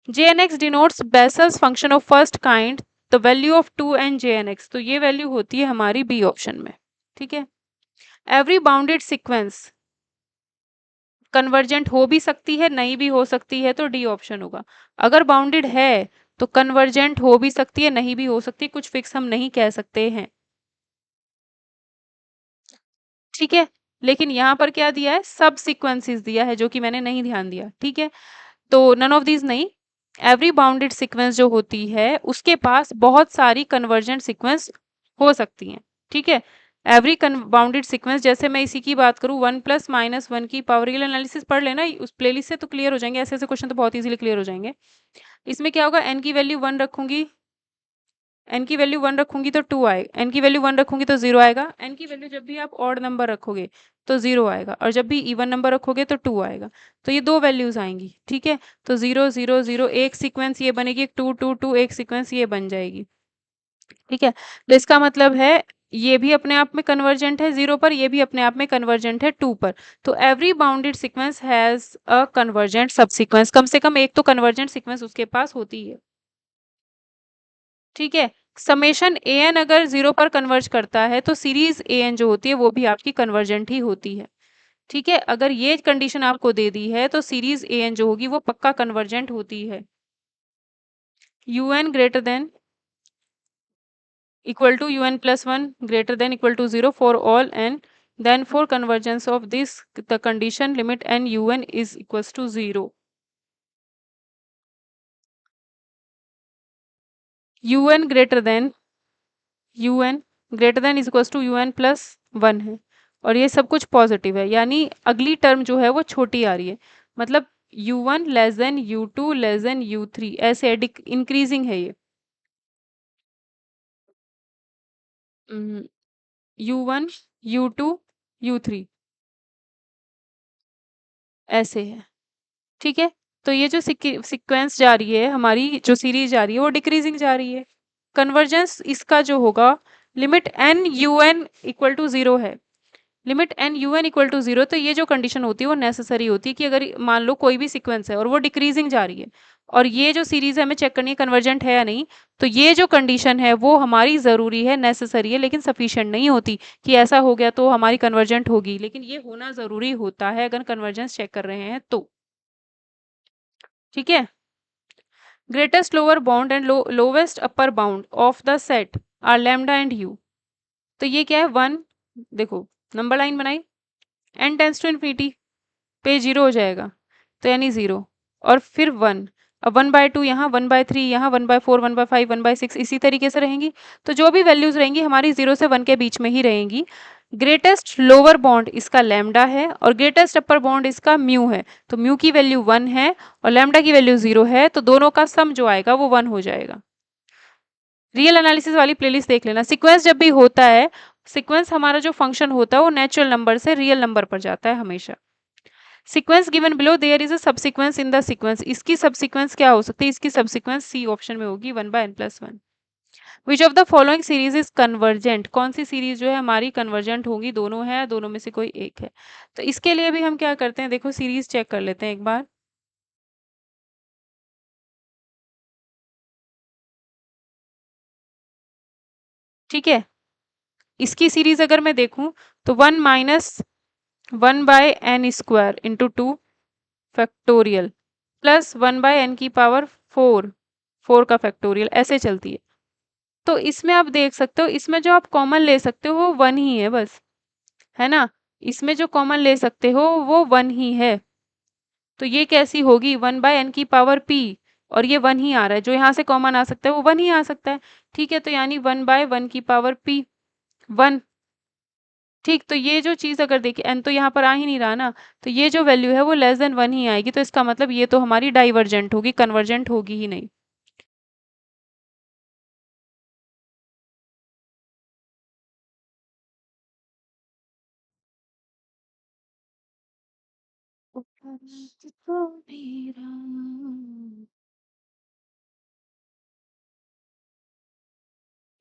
JNX denotes Bessel's function of first kind, the value of 2 and JNX, तो ये वैल्यू होती है हमारी बी ऑप्शन में। ठीक है, एवरी बाउंडेड सीक्वेंस कन्वर्जेंट हो भी सकती है, नहीं भी हो सकती है, तो डी ऑप्शन होगा। अगर बाउंडेड है तो कन्वर्जेंट हो भी सकती है, नहीं भी हो सकती, कुछ फिक्स हम नहीं कह सकते हैं। ठीक है, लेकिन यहाँ पर क्या दिया है? सब सीक्वेंसेस दिया है, जो कि मैंने नहीं ध्यान दिया। ठीक है, तो नन ऑफ दीज नहीं, एवरी बाउंडेड सीक्वेंस जो होती है उसके पास बहुत सारी कन्वर्जेंट सीक्वेंस हो सकती हैं। ठीक है, एवरी बाउंडेड सीक्वेंस, जैसे मैं इसी की बात करूँ, 1 प्लस माइनस 1 की पावर, रियल एनालिसिस पढ़ लेना, उस प्लेलिस्ट से तो क्लियर हो जाएंगे, ऐसे ऐसे क्वेश्चन तो बहुत इजीली क्लियर हो जाएंगे। इसमें क्या होगा? एन की वैल्यू 1 रखूंगी, एन की वैल्यू 1 रखूंगी तो 2 आएगा, एन की वैल्यू 1 रखूंगी तो 0 आएगा, एन की वैल्यू जब भी आप ऑड नंबर रखोगे तो 0 आएगा, और जब भी इवन नंबर रखोगे तो 2 आएगा, तो ये दो वैल्यूज आएंगी। ठीक है, तो 0 0 0 एक सीक्वेंस ये बनेगी, 2 2 2 एक सीक्वेंस ये बन जाएगी। ठीक है, तो इसका मतलब है ये भी अपने आप में कन्वर्जेंट है 0 पर, ये भी अपने आप में कन्वर्जेंट है 2 पर, तो every bounded sequence has a convergent सब सीक्वेंस, कम से कम एक तो कन्वर्जेंट सीक्वेंस उसके पास होती है। ठीक है, समेशन ए एन अगर 0 पर कन्वर्ज करता है तो सीरीज ए एन जो होती है वो भी आपकी कन्वर्जेंट ही होती है। ठीक है, अगर ये कंडीशन आपको दे दी है तो सीरीज ए एन जो होगी वो पक्का कन्वर्जेंट होती है। U n greater than equal to u n plus 1 greater than equal to 0 for all n, then for convergence of this the condition limit n un is equals to 0, un greater than un greater than is equals to un plus 1 है, और ये सब कुछ positive है, यानी अगली term जो है वो छोटी आ रही है, मतलब u1 less than u2 less than u3, ऐसे इंक्रीजिंग है ये। u1 u2 u3 ऐसे है। ठीक है, तो ये जो सीक्वेंस जा रही है हमारी, जो सीरीज जा रही है वो डिक्रीजिंग जा रही है। कन्वर्जेंस इसका जो होगा, limit n u n equal to 0 है, limit n u n equal to 0, तो ये जो कंडीशन होती है वो नेसेसरी होती है कि अगर मान लो कोई भी सीक्वेंस है और वो डिक्रीजिंग जा रही है, और ये जो सीरीज है हमें चेक करनी है कन्वर्जेंट है या नहीं, तो ये जो कंडीशन है वो हमारी ज़रूरी है, नेसेसरी है, लेकिन सफिशिएंट नहीं होती कि ऐसा हो गया तो हमारी कन्वर्जेंट होगी, लेकिन ये होना ज़रूरी होता है अगर कन्वर्जेंस चेक कर रहे हैं तो। ठीक है, greatest lower bound and lowest upper bound of the set R lambda and u, तो ये क्या है? 1, देखो नंबर लाइन बनाई, एन टेंस टू इन्फिनिटी पे 0 हो जाएगा, तो यानी 0, और फिर 1, अब 1/2 यहाँ, 1/3 यहाँ, 1/4, 1/5, 1/6 इसी तरीके से रहेंगी, तो जो भी वैल्यूज रहेंगी हमारी 0 से 1 के बीच में ही रहेंगी। ग्रेटेस्ट लोअर बॉन्ड इसका लैम्डा है और ग्रेटेस्ट अपर बॉन्ड इसका म्यू है, तो म्यू की वैल्यू 1 है और लैम्डा की वैल्यू 0 है, तो दोनों का सम जो आएगा वो 1 हो जाएगा। रियल एनालिसिस वाली प्लेलिस्ट देख लेना। सीक्वेंस जब भी होता है, सीक्वेंस हमारा जो फंक्शन होता है वो नेचुरल नंबर से रियल नंबर पर जाता है हमेशा। Sequence given below there is a subsequence in the sequence, इसकी सबसीक्वेंस क्या हो सकती है? इसकी सबसीक्वेंस सी ऑप्शन में होगी, 1/n+1। Which of the following series is convergent, कौन सी सीरीज जो है हमारी कन्वर्जेंट होगी? दोनों है, दोनों में से कोई एक है, तो इसके लिए भी हम क्या करते हैं, देखो सीरीज चेक कर लेते हैं एक बार। ठीक है, इसकी सीरीज अगर मैं देखूं तो 1 minus 1/n² into 2 factorial plus 1/n की पावर 4 का फैक्टोरियल, ऐसे चलती है। तो इसमें आप देख सकते हो, इसमें जो आप कॉमन ले सकते हो वो 1 ही है बस, है ना? इसमें जो कॉमन ले सकते हो वो 1 ही है, तो ये कैसी होगी? 1/n की पावर p, और ये 1 ही आ रहा है, जो यहाँ से कॉमन आ सकता है वो 1 ही आ सकता है। ठीक है, तो यानी 1/1 की पावर p 1। ठीक, तो ये जो चीज़ अगर देखिए, n तो यहाँ पर आ ही नहीं रहा ना, तो ये जो वैल्यू है वो लेस देन 1 ही आएगी, तो इसका मतलब ये तो हमारी डाइवर्जेंट होगी, कन्वर्जेंट होगी ही नहीं।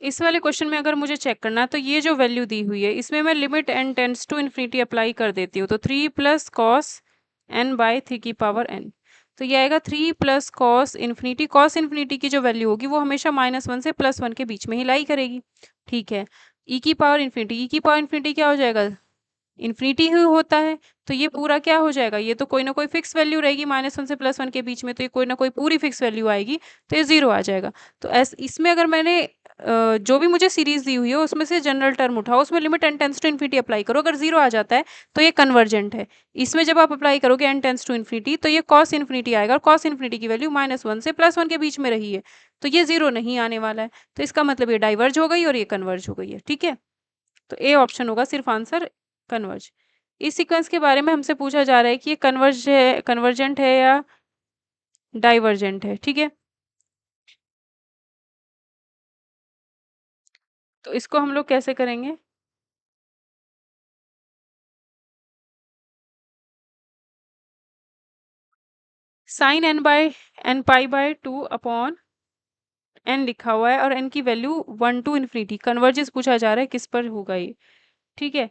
इस वाले क्वेश्चन में अगर मुझे चेक करना है तो ये जो वैल्यू दी हुई है इसमें मैं limit n tends to infinity apply कर देती हूँ, तो 3 प्लस कॉस n बाई 3 की पावर n, तो ये आएगा 3 प्लस कॉस इन्फिनिटी की जो वैल्यू होगी वो हमेशा -1 से +1 के बीच में ही लाई करेगी। ठीक है, e की पावर इन्फिनिटी क्या हो जाएगा, इन्फिनिटी ही होता है, तो ये पूरा क्या हो जाएगा, ये तो कोई ना कोई फिक्स वैल्यू रहेगी -1 से +1 के बीच में, तो ये कोई ना कोई पूरी फिक्स वैल्यू आएगी, तो ये 0 आ जाएगा। तो इसमें अगर मैंने जो भी मुझे सीरीज दी हुई है उसमें से जनरल टर्म उठाओ, उसमें limit n tends to infinity apply करो, अगर 0 आ जाता है तो ये कन्वर्जेंट है। इसमें जब आप अप्लाई करोगे n टेंस टू इन्फिनिटी तो ये कॉस इन्फिनिटी आएगा, और कॉस इन्फिनिटी की वैल्यू -1 से +1 के बीच में रही है, तो ये 0 नहीं आने वाला है, तो इसका मतलब ये डाइवर्ज हो गई और ये कन्वर्ज हो गई है। ठीक है, तो ए ऑप्शन होगा सिर्फ आंसर, कन्वर्ज। इस सीक्वेंस के बारे में हमसे पूछा जा रहा है कि ये कन्वर्जेंट है या डाइवर्जेंट है। ठीक है, तो इसको हम लोग कैसे करेंगे, sine n pi by 2 upon n लिखा हुआ है और n की वैल्यू 1 टू इन्फिनिटी, कन्वर्जेंस पूछा जा रहा है किस पर होगा ये। ठीक है,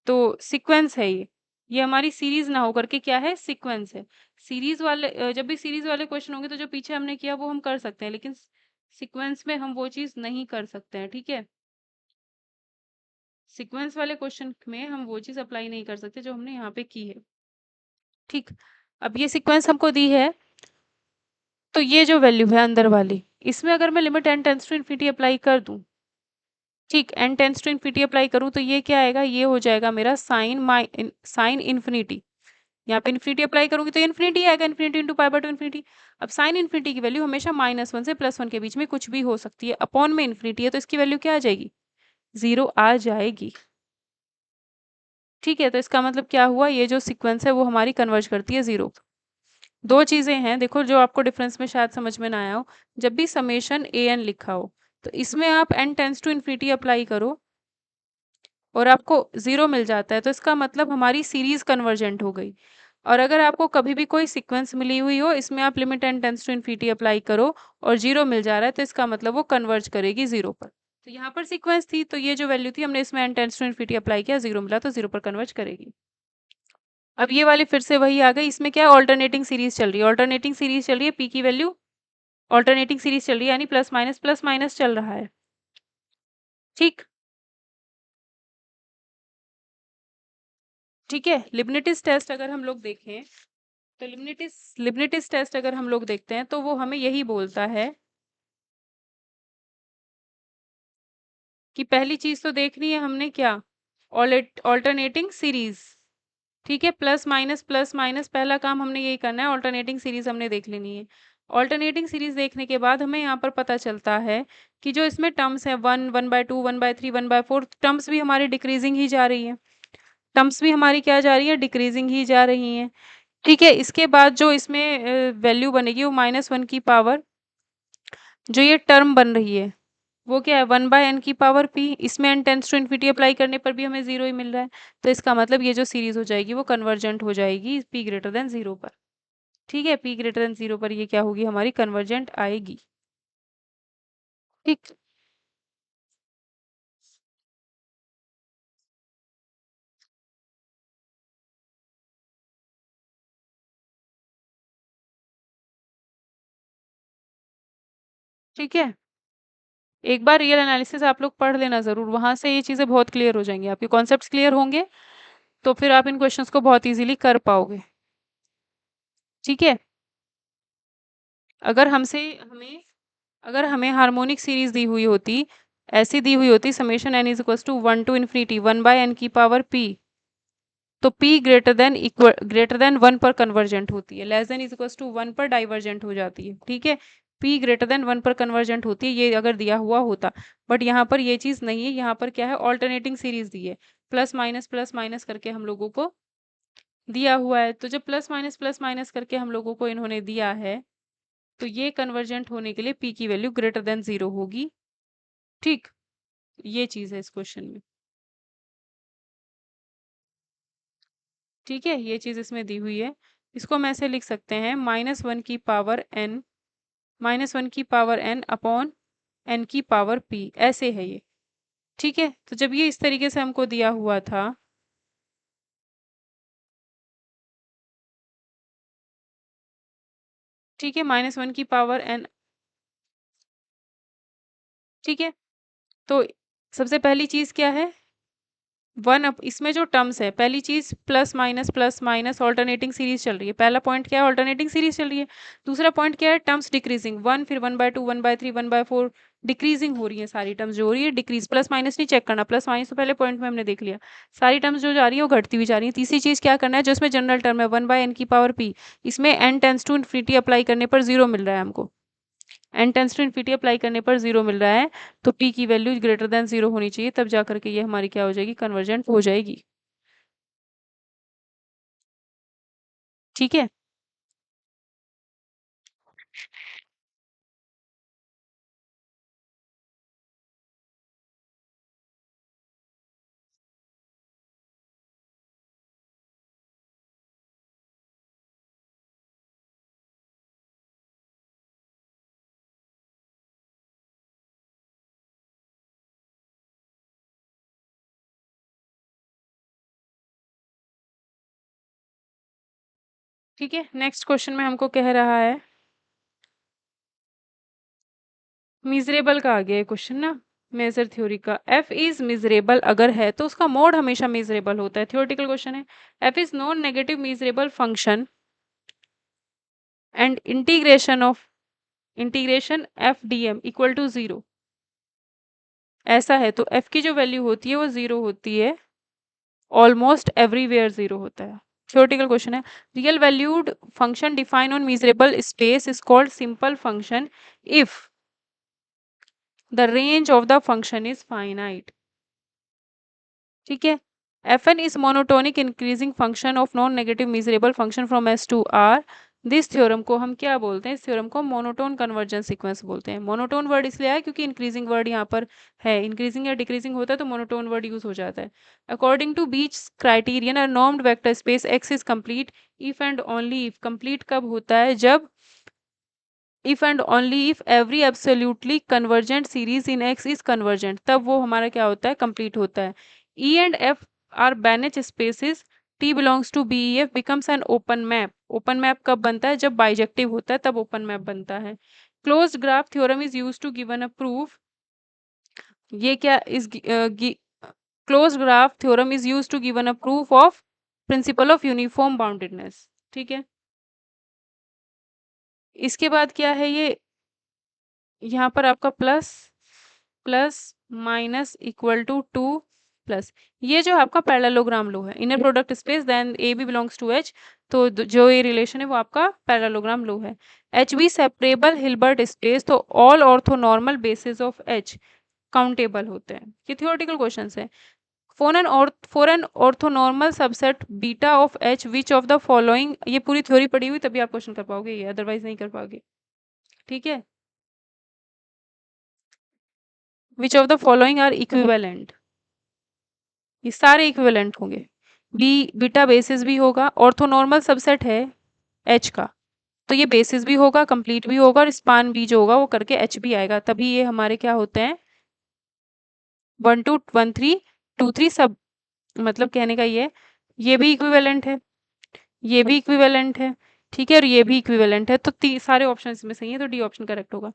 तो सीक्वेंस है ये हमारी सीरीज ना होकर के क्या है, सीक्वेंस है। सीरीज वाले जब भी सीरीज वाले क्वेश्चन होंगे तो जो पीछे हमने किया वो हम कर सकते हैं, लेकिन सीक्वेंस में हम वो चीज नहीं कर सकते हैं। ठीक है, सीक्वेंस वाले क्वेश्चन में हम वो चीज अप्लाई नहीं कर सकते जो हमने यहाँ पे की है। ठीक, अब ये सीक्वेंस हमको दी है, तो ये जो वैल्यू है अंदर वाली, इसमें अगर मैं limit n tends to infinity apply कर दूं, ठीक, n tends to infinity apply करूं तो ये क्या आएगा, ये हो जाएगा मेरा साइन इन्फिनिटी। यहाँ पे इन्फिनिटी अप्लाई करूंगी तो इन्फिनिटी आएगा, infinity into pi by 2 infinity. अब साइन इन्फिनिटी की वैल्यू हमेशा -1 से +1 के बीच में कुछ भी हो सकती है, अपॉन में इन्फिनिटी है तो इसकी वैल्यू क्या आ जाएगी, 0 आ जाएगी। ठीक है, तो इसका मतलब क्या हुआ, ये जो सीक्वेंस है वो हमारी कन्वर्ज करती है 0। दो चीजें हैं देखो जो आपको डिफरेंस में शायद समझ में ना आया हो, जब भी समेशन an लिखा हो तो इसमें आप n tends to infinity apply करो और आपको 0 मिल जाता है, तो इसका मतलब हमारी सीरीज कन्वर्जेंट हो गई। और अगर आपको कभी भी कोई सीक्वेंस मिली हुई हो, इसमें आप limit n tends to infinity apply करो और 0 मिल जा रहा है, तो इसका मतलब वो कन्वर्ज करेगी 0 पर। तो यहाँ पर सीक्वेंस थी तो ये जो वैल्यू थी हमने इसमें n tends to infinity apply किया, 0 मिला तो 0 पर कन्वर्ज करेगी। अब ये वाली फिर से वही आ गई, इसमें क्या ऑल्टरनेटिंग सीरीज चल रही है, ऑल्टरनेटिंग सीरीज चल रही है, पी की वैल्यू ऑल्टरनेटिंग सीरीज चल रही है, यानी प्लस माइनस चल रहा है। ठीक, ठीक है, लिबनिटिस टेस्ट अगर हम लोग देखें तो लिबनिटिस टेस्ट अगर हम लोग देखते हैं तो वो हमें यही बोलता है कि पहली चीज तो देखनी है हमने क्या, ऑल्टरनेटिंग सीरीज। ठीक है, प्लस माइनस पहला काम हमने यही करना है, ऑल्टरनेटिंग सीरीज हमने देख लेनी है। ऑल्टरनेटिंग सीरीज देखने के बाद हमें यहाँ पर पता चलता है कि जो इसमें टर्म्स है 1, 1/2, 1/3, 1/4, टर्म्स भी हमारी डिक्रीजिंग ही जा रही है, टर्म्स भी हमारी क्या जा रही है, डिक्रीजिंग ही जा रही हैं। ठीक है, इसके बाद जो इसमें वैल्यू बनेगी वो -1 की पावर, जो ये टर्म बन रही है वो क्या है, 1/n की पावर p, इसमें n tends to infinity apply करने पर भी हमें 0 ही मिल रहा है, तो इसका मतलब ये जो सीरीज हो जाएगी वो कन्वर्जेंट हो जाएगी p ग्रेटर देन 0 पर। ठीक है, p ग्रेटर देन 0 पर ये क्या होगी, हमारी कन्वर्जेंट आएगी। ठीक, ठीक है, एक बार रियल एनालिसिस आप लोग पढ़ लेना जरूर, वहां से ये चीजें बहुत क्लियर हो जाएंगी, आपके कॉन्सेप्ट्स क्लियर होंगे तो फिर आप इन क्वेश्चंस को बहुत इजीली कर पाओगे। ठीक है, अगर हमसे हमें अगर हमें हार्मोनिक सीरीज दी हुई होती, ऐसी दी हुई होती summation n is equal to 1 to infinity 1/n की पावर p, तो p ग्रेटर देन 1 पर कन्वर्जेंट होती है, less than is equal to 1 पर डाइवर्जेंट हो जाती है। ठीक है, p ग्रेटर देन 1 पर कन्वर्जेंट होती है, ये अगर दिया हुआ होता, बट यहाँ पर ये चीज नहीं है, यहाँ पर क्या है, ऑल्टरनेटिंग सीरीज दी है, प्लस माइनस करके हम लोगों को दिया हुआ है, तो जब प्लस माइनस करके हम लोगों को इन्होंने दिया है तो ये कन्वर्जेंट होने के लिए p की वैल्यू ग्रेटर देन 0 होगी। ठीक, ये चीज है इस क्वेश्चन में। ठीक है, ये चीज इसमें दी हुई है, इसको हम ऐसे लिख सकते हैं -1 की पावर n, -1 की पावर n अपॉन n की पावर p, ऐसे है ये। ठीक है, तो जब ये इस तरीके से हमको दिया हुआ था, ठीक है, -1 की पावर n, ठीक है, तो सबसे पहली चीज़ क्या है, वन अप, इसमें जो टर्म्स है, पहली चीज प्लस माइनस ऑल्टरनेटिंग सीरीज चल रही है, पहला पॉइंट क्या है, ऑल्टरनेटिंग सीरीज चल रही है। दूसरा पॉइंट क्या है, टर्म्स डिक्रीजिंग, वन, फिर 1/2, 1/3, 1/4, डिक्रीजिंग हो रही है सारी टर्म्स, जो हो रही है डिक्रीज, प्लस माइनस नहीं चेक करना, प्लस माइनस तो पहले पॉइंट में हमने देख लिया, सारी टर्म्स जो जा रही है वो घटती हुई जा रही है। तीसरी चीज क्या करना है, जो इसमें जनरल टर्म है 1/n की पावर p, इसमें n tends to infinity apply करने पर जीरो मिल रहा है हमको, n tends to infinity apply करने पर जीरो मिल रहा है, तो p की वैल्यू ग्रेटर देन जीरो होनी चाहिए, तब जाकर के ये हमारी क्या हो जाएगी, कन्वर्जेंट हो जाएगी। ठीक है, ठीक है, नेक्स्ट क्वेश्चन में हमको कह रहा है, मिजरेबल का आ गया है क्वेश्चन ना, मेजर थ्योरी का, एफ इज मिजरेबल अगर है तो उसका मोड हमेशा मिजरेबल होता है, थ्योरेटिकल क्वेश्चन है। F is non negative measurable function and integration f d m equal to zero, ऐसा है तो एफ की जो वैल्यू होती है वो जीरो होती है, ऑलमोस्ट एवरीवेयर जीरो होता है, थ्योरेटिकल क्वेश्चन है। Real valued function define on measurable space is called simple function if the range of the function is finite. ठीक है, f n is monotonic increasing function of non negative measurable function from S to R. This theorem को हम क्या बोलते हैं, इस theorem को monotone convergence sequence बोलते हैं। मोनोटोन वर्ड इसलिए आया क्योंकि इंक्रीजिंग वर्ड यहाँ पर है, इंक्रीजिंग या डिक्रीजिंग होता है तो मोनोटोन वर्ड यूज हो जाता है। According to beach criterion a normed vector space x is complete if and only if, complete कब होता है, जब if and only if every absolutely convergent series in x is convergent, तब वो हमारा क्या होता है, कंप्लीट होता है। E and F are Banach spaces, T belongs to B E F becomes an open map, open map कब बनता है, जब बाइजेक्टिव होता है तब ओपन मैप बनता है। Closed graph theorem is use to given a proof, ये क्या इस closed graph theorem is use to given a proof of principle of uniform boundedness. ठीक है, इसके बाद क्या है, ये यहाँ पर आपका plus plus minus equal to two plus, ये जो आपका पैरेललोग्राम लो है, inner product space then a b belongs to H, तो जो ये रिलेशन है वो आपका पैरेललोग्राम लो है। H be separable Hilbert space, तो all orthonormal basis of H countable होते हैं। ये थियोरेटिकल क्वेश्चन है। For an orthonormal subset beta of H which of the following, ये पूरी थ्योरी पढ़ी हुई तभी आप क्वेश्चन कर पाओगे, ये अदरवाइज नहीं कर पाओगे। ठीक है, which of the following are equivalent, ये सारे इक्विवेलेंट होंगे। बी बीटा बेसिस भी होगा, ऑर्थोनॉर्मल सबसेट है एच का, तो ये बेसिस भी होगा, कंप्लीट भी होगा, और स्पान भी जो होगा वो करके एच भी आएगा, तभी ये हमारे क्या होते हैं, 1 2 1 3 2 3 सब, मतलब कहने का ये भी इक्विवेलेंट है, ये भी इक्विवेलेंट है, ठीक है, और ये भी इक्विवेलेंट है, तो सारे ऑप्शन इसमें सही है, तो डी ऑप्शन करेक्ट होगा।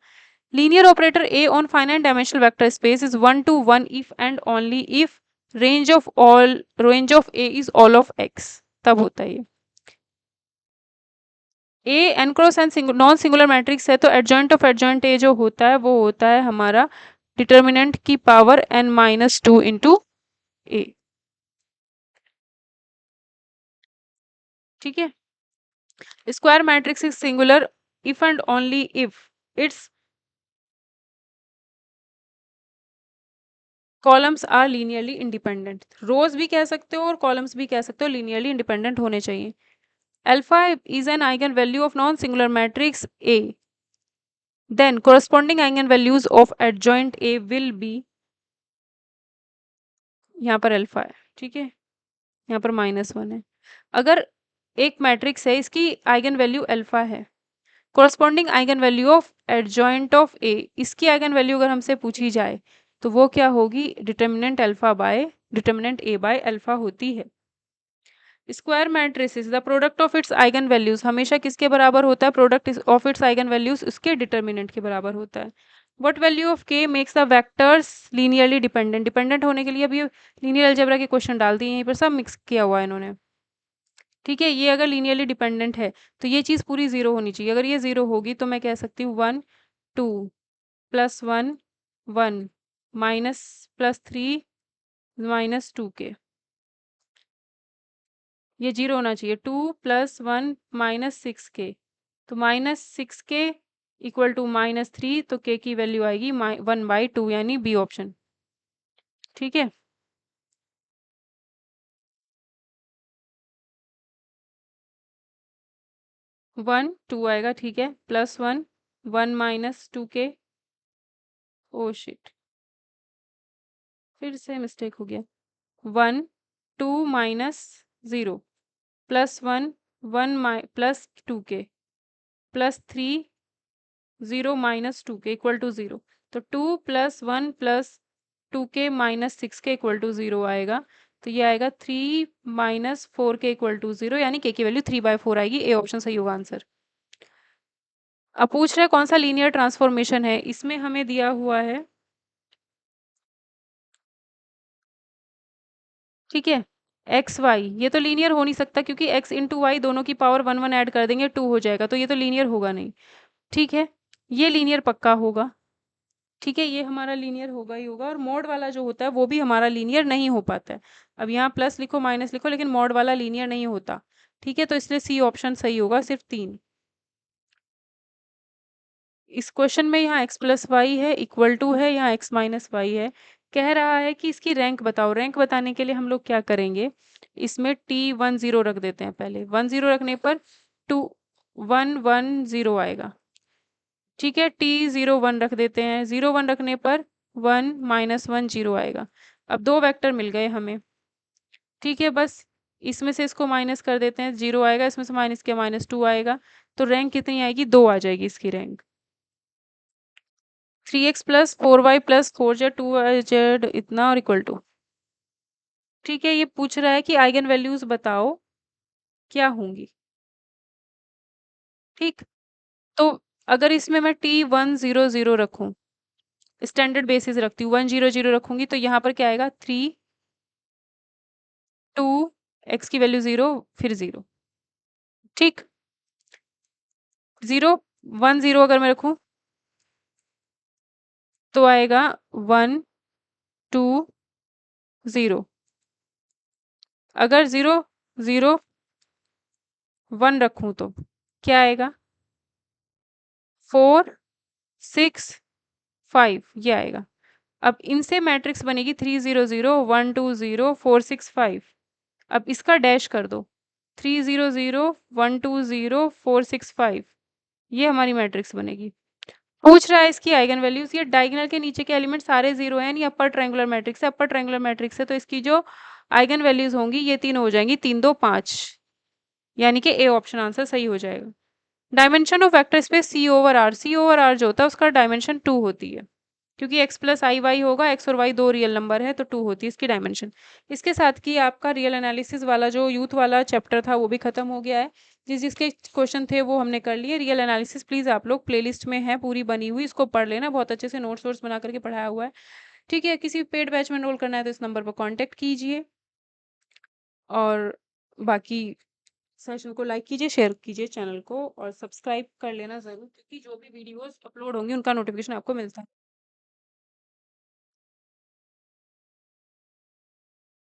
Linear operator A on finite dimensional vector space is 1 to 1 if and only if range of A is all of x, तब होता है ये। A n cross n non singular matrix है, तो adjoint of adjoint A जो होता है वो होता है हमारा डिटर्मिनेंट की पावर n-2 इंटू ए। ठीक है, square matrix is singular if and only if its columns are linearly independent, rows भी कह सकते हो और कॉलम्स भी कह सकते हो, लीनियरली इंडिपेंडेंट होने चाहिए। Alpha is an eigenvalue of non-singular matrix A. Then corresponding eigenvalues of adjoint A will be, यहाँ पर अल्फा है, ठीक है, यहाँ पर -1 है। अगर एक मैट्रिक्स है, इसकी आइगन वैल्यू अल्फा है। Corresponding eigen value of adjoint of A, इसकी आइगन वैल्यू अगर हमसे पूछी जाए तो वो क्या होगी, determinant alpha by determinant A by alpha होती है। Square matrices the product of its eigen values हमेशा किसके बराबर होता है, product of its eigen values उसके डिटर्मिनेंट के बराबर होता है। व्हाट वैल्यू ऑफ के makes the vectors linearly dependent, dependent होने के लिए अब ये लीनियर अलजेब्रा के क्वेश्चन डाल दिए, यहीं पर सब मिक्स किया हुआ है इन्होंने। ठीक है, ये अगर लीनियरली डिपेंडेंट है तो ये चीज़ पूरी जीरो होनी चाहिए, अगर ये जीरो होगी तो मैं कह सकती हूँ 1 2 +1 1 माइनस +3 -2k, ये जीरो होना चाहिए। 2 + 1 -6k, तो -6k इक्वल टू -3, तो k की वैल्यू आएगी 1/2 यानी बी ऑप्शन। ठीक है, 1 2 आएगा, ठीक है, +1 1 -2k, ओ शिट, फिर से मिस्टेक हो गया। 1 2 -0 +1 1 +2k +3 0 -2k इक्वल टू 0, तो 2 + 1 + 2k -6k इक्वल टू 0 आएगा। तो ये आएगा 3 - 4k इक्वल टू 0, यानी k की वैल्यू 3/4 आएगी, ए ऑप्शन सही होगा आंसर। अब पूछ रहे हैं कौन सा लीनियर ट्रांसफॉर्मेशन है, इसमें हमें दिया हुआ है, ठीक है, एक्स वाई, ये तो लीनियर हो नहीं सकता क्योंकि x इंटू वाई दोनों की पावर 1 1 ऐड कर देंगे 2 हो जाएगा, तो ये तो लीनियर होगा नहीं। ठीक है, ये लीनियर पक्का होगा। ठीक है, ये हमारा लीनियर होगा ही होगा, और मॉड वाला जो होता है वो भी हमारा लीनियर नहीं हो पाता है। अब यहाँ प्लस लिखो माइनस लिखो, लेकिन मॉड वाला लीनियर नहीं होता। ठीक है, तो इसलिए सी ऑप्शन सही होगा, सिर्फ 3। इस क्वेश्चन में यहाँ x + y है इक्वल टू है, यहाँ x - y है, कह रहा है कि इसकी रैंक बताओ। रैंक बताने के लिए हम लोग क्या करेंगे, इसमें t10 रख देते हैं, पहले 10 रखने पर 2 1 1 0 आएगा। ठीक है, t01 रख देते हैं, 01 रखने पर 1 -1 0 आएगा। अब दो वेक्टर मिल गए हमें। ठीक है, बस इसमें से इसको माइनस कर देते हैं, 0 आएगा, इसमें से माइनस किया -2 आएगा, तो रैंक कितनी आएगी, 2 आ जाएगी इसकी rank. 3x + 4y + 4z 2z इतना और इक्वल टू। ठीक है, ये पूछ रहा है कि आइगन वैल्यूज बताओ क्या होंगी। ठीक, तो अगर इसमें मैं t100 रखूं, स्टैंडर्ड बेसिस रखती हूँ, 100 रखूंगी, तो यहाँ पर क्या आएगा, 3 2 x की वैल्यू 0 फिर 0। ठीक, 0 1 0 अगर मैं रखूं तो आएगा 1 2 0। अगर 0 0 1 रखूं तो क्या आएगा, 4 6 5, ये आएगा। अब इनसे मैट्रिक्स बनेगी 3 0 0 1 2 0 4 6 5। अब इसका डैश कर दो, 3 0 0 1 2 0 4 6 5, ये हमारी मैट्रिक्स बनेगी। पूछ रहा है इसकी आइगन वैल्यूज, ये डायगोनल के नीचे के एलिमेंट सारे 0 हैं, ये अपर ट्रायंगुलर मैट्रिक्स है, अपर ट्रायंगुलर मैट्रिक्स है, तो इसकी जो आइगन वैल्यूज होंगी ये तीन हो जाएंगी, 3 2 5, यानी कि ए ऑप्शन आंसर सही हो जाएगा। Dimension of vector space C/R, C/R जो होता है उसका डायमेंशन 2 होती है, क्योंकि x + i y होगा, x और y दो रियल नंबर है, तो 2 होती है इसकी डायमेंशन। इसके साथ की आपका रियल एनालिसिस वाला जो यूथ वाला चैप्टर था वो भी खत्म हो गया है, जिसके क्वेश्चन थे वो हमने कर लिए। रियल एनालिसिस प्लीज़ आप लोग प्लेलिस्ट में है पूरी बनी हुई, इसको पढ़ लेना, बहुत अच्छे से नोट्स वोट्स बना करके पढ़ाया हुआ है। ठीक है, किसी पेड बैच में एनरोल करना है तो इस नंबर पर कॉन्टैक्ट कीजिए, और बाकी सेशन को लाइक कीजिए, शेयर कीजिए चैनल को, और सब्सक्राइब कर लेना ज़रूर, क्योंकि जो भी वीडियोस अपलोड होंगी उनका नोटिफिकेशन आपको मिलता है।